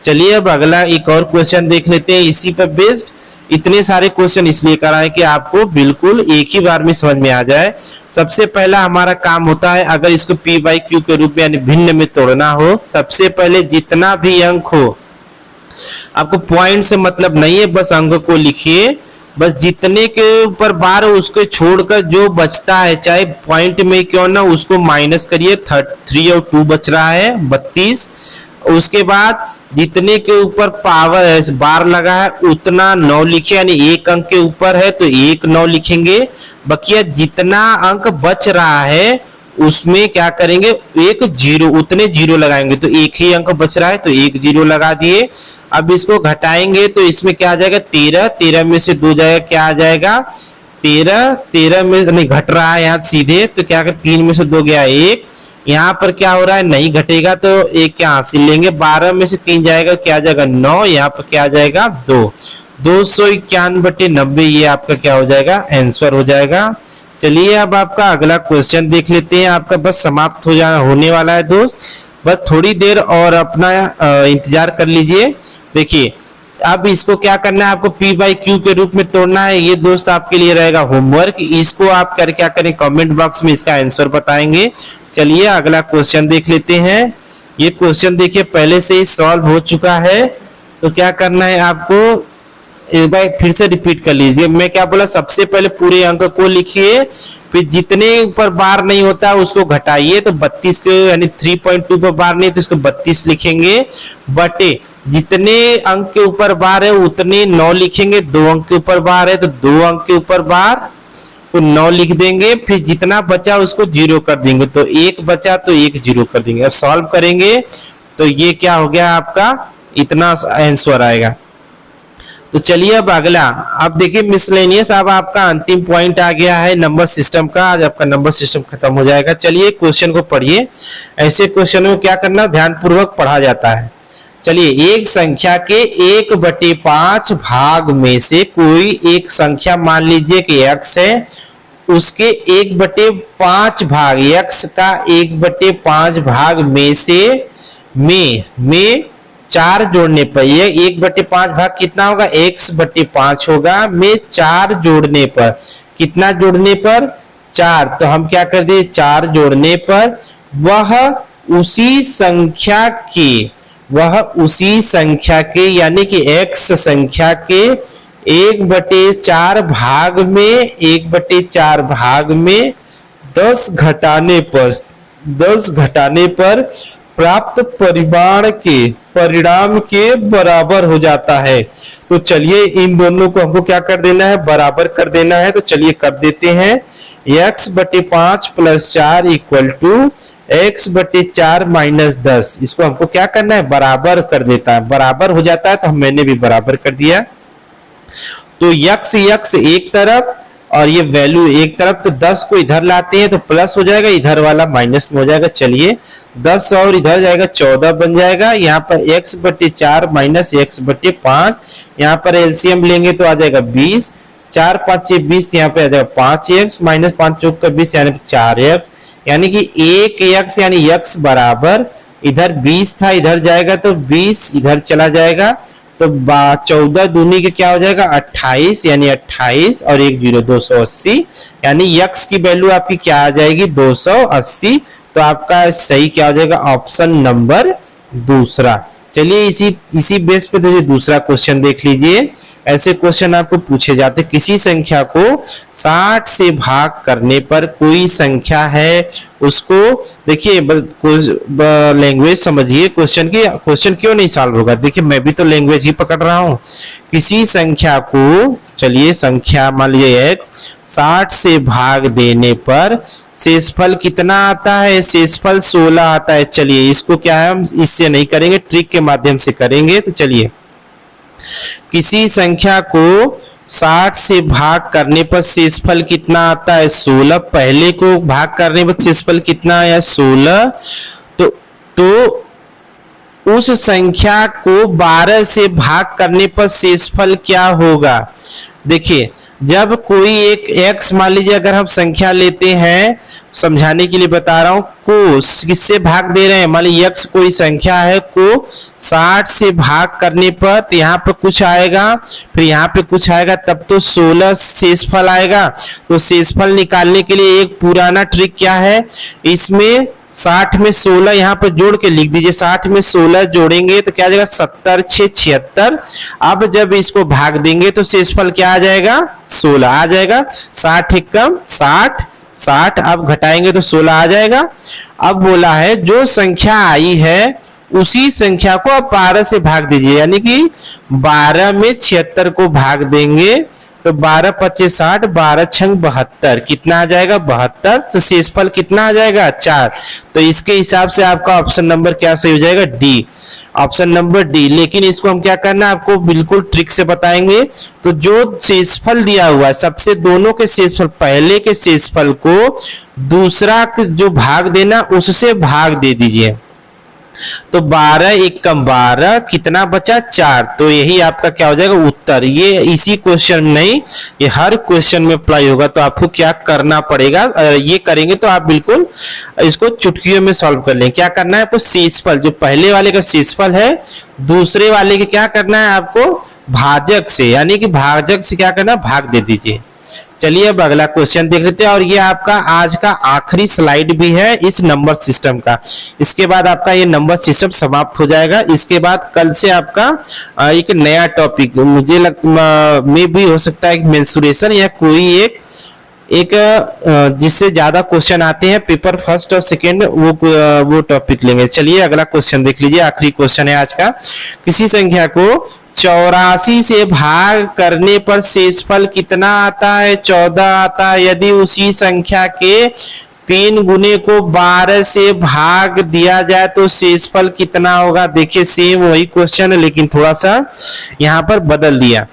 चलिए अब अगला एक और क्वेश्चन देख लेते हैं इसी पर बेस्ड। इतने सारे क्वेश्चन इसलिए कराए कि आपको बिल्कुल एक ही बार में समझ में आ जाए। सबसे पहला हमारा काम होता है, अगर इसको p/q के रूप में यानी भिन्न में तोड़ना हो, सबसे पहले जितना भी अंक हो, आपको पॉइंट से मतलब नहीं है, बस अंक को लिखिए। बस जितने के ऊपर बार है उसको छोड़कर जो बचता है, चाहे पॉइंट में क्यों ना, उसको माइनस करिए। 3 और 2 बच रहा है 32। उसके बाद जितने के ऊपर पावर है, बार लगा है, उतना 9 लिखिए, यानी एक अंक के ऊपर है तो 1 9 लिखेंगे। बकिया जितना अंक बच रहा है उसमें क्या करेंगे, 1 0, उतने 0 लगाएंगे। तो एक ही अंक बच रहा है तो 1 0 लगा दिए। अब इसको घटाएंगे तो इसमें क्या आ जाएगा 13, 13 में से 2 जाएगा, क्या आ जाएगा 13, 13 में नहीं घट रहा है यहाँ सीधे, तो क्या कर 3 में से 2 गया 1, यहाँ पर क्या हो रहा है नहीं घटेगा तो 1 क्या हासिल लेंगे, 12 में से 3 जाएगा क्या आ जाएगा 9, यहाँ पर क्या आ जाएगा 2, 251/90 ये आपका क्या हो जाएगा आंसर हो जाएगा। चलिए अब आपका अगला क्वेश्चन देख लेते हैं, आपका बस समाप्त होने वाला है दोस्त, बस थोड़ी देर और अपना इंतजार कर लीजिए। देखिए अब इसको क्या करना है, आपको p/q के रूप में तोड़ना है, ये दोस्त आपके लिए रहेगा होमवर्क, इसको आप कर क्या करें कमेंट बॉक्स में इसका आंसर बताएंगे। चलिए अगला क्वेश्चन देख लेते हैं। ये क्वेश्चन देखिए पहले से ही सॉल्व हो चुका है, तो क्या करना है आपको एक बार फिर से रिपीट कर लीजिए। मैं क्या बोला, सबसे पहले पूरे अंक को लिखिए, फिर जितने ऊपर बार नहीं होता उसको घटाइए, तो 32 के यानी 3.2 पर बार नहीं तो इसको 32 लिखेंगे, बटे जितने अंक के ऊपर बार है उतने 9 लिखेंगे, 2 अंक के ऊपर बार है तो 2 अंक के ऊपर बार तो 9 लिख देंगे, फिर जितना बचा उसको 0 कर देंगे, तो 1 बचा तो 1 0 कर देंगे। अब सॉल्व करेंगे तो ये क्या हो गया आपका इतना आंसर आएगा। तो चलिए अब अगला, अब देखिए मिसलेनियस, अब आपका अंतिम पॉइंट आ गया है नंबर सिस्टम का, आज आपका नंबर सिस्टम खत्म हो जाएगा। चलिए क्वेश्चन को पढ़िए, ऐसे क्वेश्चन में क्या करना ध्यानपूर्वक पढ़ा जाता है। चलिए एक संख्या के 1/5 भाग में से कोई एक संख्या मान लीजिए कि x है, उसके 1/5 भाग x का 1/5 भाग में से में 4 जोड़ने पर ये 1/5 भाग कितना होगा x/5 होगा, में 4 जोड़ने पर कितना जोड़ने पर 4, तो हम क्या कर दे 4 जोड़ने पर वह उसी संख्या के यानी कि x संख्या के 1/4 भाग में 1/4 भाग में 10 घटाने पर प्राप्त परिणाम के बराबर हो जाता है। तो चलिए इन दोनों को हमको क्या कर देना है बराबर कर देना है, तो चलिए कर देते हैं। x/5 + 4 = x/4 - 10, इसको हमको क्या करना है बराबर कर देता है, बराबर हो जाता है तो मैंने भी बराबर कर दिया। तो x एक तरफ और ये वैल्यू एक तरफ, तो 10 को इधर लाते हैं तो प्लस हो जाएगा, इधर वाला माइनस में हो जाएगा। चलिए 10 और इधर जाएगा 14 बन जाएगा, यहाँ पर x/4 - x/5, यहाँ पर एलसीएम लेंगे तो आ जाएगा 20, 4 × 5 = 20, यहाँ पे आ जाएगा 5x - 5 × 4 = 20 यानी 4x, यानी कि 1x यानी x बराबर इधर 20 था, इधर जाएगा तो 20 इधर चला जाएगा, तो 14 दूनी के क्या हो जाएगा 28, यानी 28 और 1 0 280, यानी x की वैल्यू आपकी क्या आ जाएगी 280। तो आपका सही क्या हो जाएगा ऑप्शन नंबर दूसरा। चलिए इसी बेस पे तो दूसरा क्वेश्चन देख लीजिए। ऐसे क्वेश्चन आपको पूछे जाते, किसी संख्या को 60 से भाग करने पर कोई संख्या है उसको, देखिए लैंग्वेज समझिए क्वेश्चन क्यों नहीं सॉल्व होगा, देखिए मैं भी तो लैंग्वेज ही पकड़ रहा हूं। किसी संख्या को, चलिए संख्या मान लीजिए x 60 से भाग देने पर शेषफल कितना आता है, शेषफल 16 आता है। चलिए इसको क्या है हम इससे नहीं करेंगे, ट्रिक के माध्यम से करेंगे। तो चलिए किसी संख्या को 60 से भाग करने पर शेषफल कितना आता है 16, पहले को भाग करने पर शेषफल कितना आया 16, तो उस संख्या को 12 से भाग करने पर शेषफल क्या होगा। देखिए जब कोई एक x मान लीजिए अगर हम संख्या लेते हैं, समझाने के लिए बता रहा हूं, को किससे भाग दे रहे हैं, मान लीजिए x कोई संख्या है को 60 से भाग करने पर, तो यहाँ पे कुछ आएगा फिर यहाँ पे कुछ आएगा, तब तो 16 शेषफल आएगा। तो शेषफल निकालने के लिए एक पुराना ट्रिक क्या है, इसमें 60 में 16 यहाँ पर जोड़ के लिख दीजिए, 60 में 16 जोड़ेंगे तो क्या आ जाएगा 70 × 6 = 76। अब जब इसको भाग देंगे तो शेषफल क्या आ जाएगा 16 आ जाएगा, 60 × 60 60, अब घटाएंगे तो 16 आ जाएगा। अब बोला है जो संख्या आई है उसी संख्या को आप 12 से भाग दीजिए, यानी कि 12 में 76 को भाग देंगे तो 12 25 60, 12 छंग 72, कितना आ जाएगा 72। तो शेषफल कितना आ जाएगा 4। तो इसके हिसाब से आपका ऑप्शन नंबर क्या सही हो जाएगा, डी, ऑप्शन नंबर डी। लेकिन इसको हम क्या करना है आपको बिल्कुल ट्रिक से बताएंगे। तो जो शेषफल दिया हुआ है सबसे दोनों के शेषफल, पहले के शेषफल को दूसरा जो भाग देना उससे भाग दे दीजिए। तो 12 एक कम 12, कितना बचा 4। तो यही आपका क्या हो जाएगा उत्तर। ये इसी क्वेश्चन नहीं, ये हर क्वेश्चन में अप्लाई होगा। तो आपको क्या करना पड़ेगा, ये करेंगे तो आप बिल्कुल इसको चुटकियों में सॉल्व कर लेंगे। क्या करना है आपको, शेषफल जो पहले वाले का शेषफल है दूसरे वाले के क्या करना है आपको भाजक से, यानी कि भाजक से क्या करना, भाग दे दीजिए। चलिए अब अगला क्वेश्चन देख लेते हैं, और ये आपका आज का आखिरी स्लाइड भी है इस नंबर सिस्टम का। इसके बाद आपका ये नंबर सिस्टम समाप्त हो जाएगा। इसके बाद कल से आपका एक नया टॉपिक मुझे में भी हो सकता है मेंसुरेशन या कोई एक जिससे ज्यादा क्वेश्चन आते हैं पेपर फर्स्ट और सेकेंड, वो टॉपिक लेंगे। चलिए अगला क्वेश्चन देख लीजिए, आखिरी क्वेश्चन है आज का। किसी संख्या को 84 से भाग करने पर शेषफल कितना आता है, 14 आता है। यदि उसी संख्या के 3 गुने को 12 से भाग दिया जाए तो शेषफल कितना होगा। देखिए सेम वही क्वेश्चन है लेकिन थोड़ा सा यहाँ पर बदल दिया।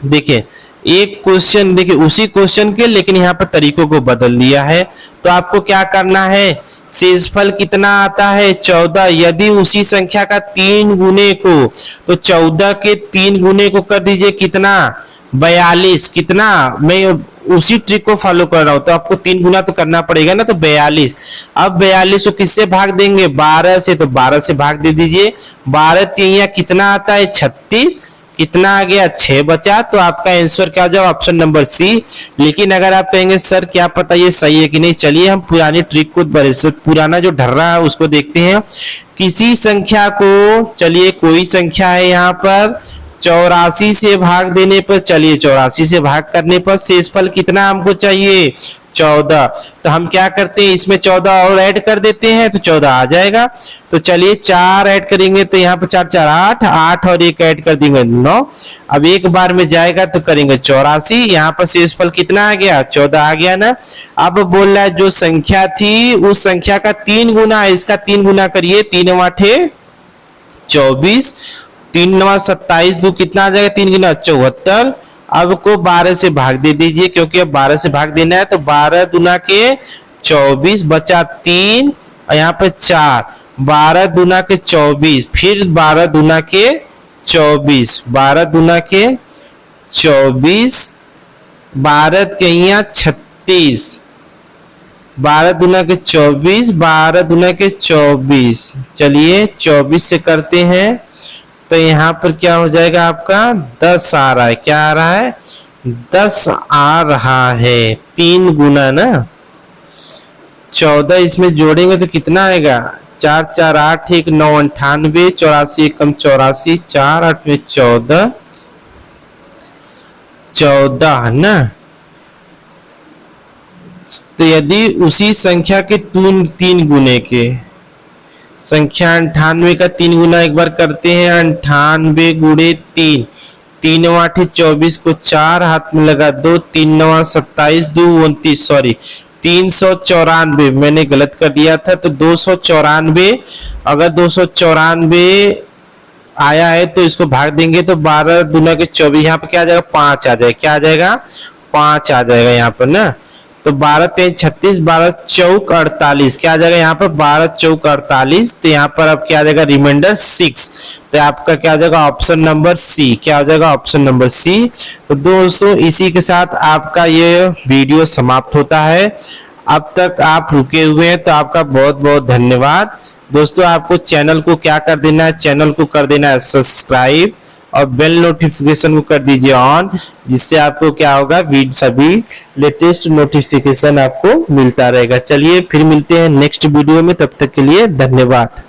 देखिए एक क्वेश्चन, देखिए उसी क्वेश्चन के लेकिन यहाँ पर तरीकों को बदल दिया है। तो आपको क्या करना है, शेषफल कितना आता है 14। यदि उसी संख्या का 3 गुने को, तो 14 के 3 गुने को कर दीजिए कितना 42। कितना, मैं उसी ट्रिक को फॉलो कर रहा हूं। तो आपको 3 गुना तो करना पड़ेगा ना, तो 42। अब 42 को किससे भाग देंगे 12 से, तो 12 से भाग दे दीजिए। 12 3 कितना आता है 36, कितना आ गया 6 बचा। तो आपका आंसर क्या हो जाएगा ऑप्शन नंबर सी। लेकिन अगर आप कहेंगे सर क्या पता ये सही है कि नहीं, चलिए हम पुरानी ट्रिक को, पुराना जो ढर्रा है उसको देखते हैं। किसी संख्या को, चलिए कोई संख्या है यहाँ पर 84 से भाग देने पर, चलिए 84 से भाग करने पर शेषफल कितना हमको चाहिए 14। तो हम क्या करते हैं इसमें 14 और ऐड कर देते हैं तो 14 आ जाएगा। तो चलिए 4 ऐड करेंगे तो यहाँ पर 4 4 8, 8 और 1 ऐड कर देंगे 9। अब एक बार में जाएगा तो करेंगे 84। यहाँ पर शेषफल कितना आ गया 14 आ गया ना। अब बोल रहा है जो संख्या थी उस संख्या का 3 गुना है, इसका 3 गुना करिए। 3 8 24, 3 9 27, 2 कितना आ जाएगा 3 गुना 74। अब को 12 से भाग दे दीजिए क्योंकि अब 12 से भाग देना है। तो 12 दुना के 24 बचा 3 और यहाँ पे 4, 12 दुना के 24, फिर 12 दुना के 24, 12 दुना के 24, 12 कहिया 36, 12 दुना के 24, 12 दुना के 24। चलिए 24 से करते हैं तो यहाँ पर क्या हो जाएगा आपका 10 आ रहा है। क्या आ रहा है 10 आ रहा है, 3 गुना ना। 14 इसमें जोड़ेंगे तो कितना आएगा 4 4 8 1 9 98, 84 कम 84, 4 8 में 14, 14 ना। तो यदि उसी संख्या के 3 गुने के, संख्या 98 का 3 गुना एक बार करते हैं। 98 गुणे 3, 3 8 24 को 4 हाथ में लगा 2, 3 9 27, 2 29, सॉरी 394, मैंने गलत कर दिया था। तो 294, अगर 294 आया है तो इसको भाग देंगे तो 12 दुना के 24, यहाँ पे क्या आ जाएगा 5 आ जाएगा। क्या आ जाएगा 5 आ जाएगा यहाँ पर ना। तो 12 3 36, 12 चौक 48, क्या आ जाएगा यहाँ पर 12 चौक 48। तो यहाँ पर अब क्या आ जाएगा रिमाइंडर 6। तो आपका क्या आ जाएगा ऑप्शन नंबर सी। क्या हो जाएगा ऑप्शन नंबर सी। तो दोस्तों इसी के साथ आपका ये वीडियो समाप्त होता है। अब तक आप रुके हुए हैं तो आपका बहुत बहुत धन्यवाद। दोस्तों आपको चैनल को क्या कर देना है, चैनल को कर देना है सब्सक्राइब और बेल नोटिफिकेशन को कर दीजिए ऑन, जिससे आपको क्या होगा सभी लेटेस्ट नोटिफिकेशन आपको मिलता रहेगा। चलिए फिर मिलते हैं नेक्स्ट वीडियो में, तब तक के लिए धन्यवाद।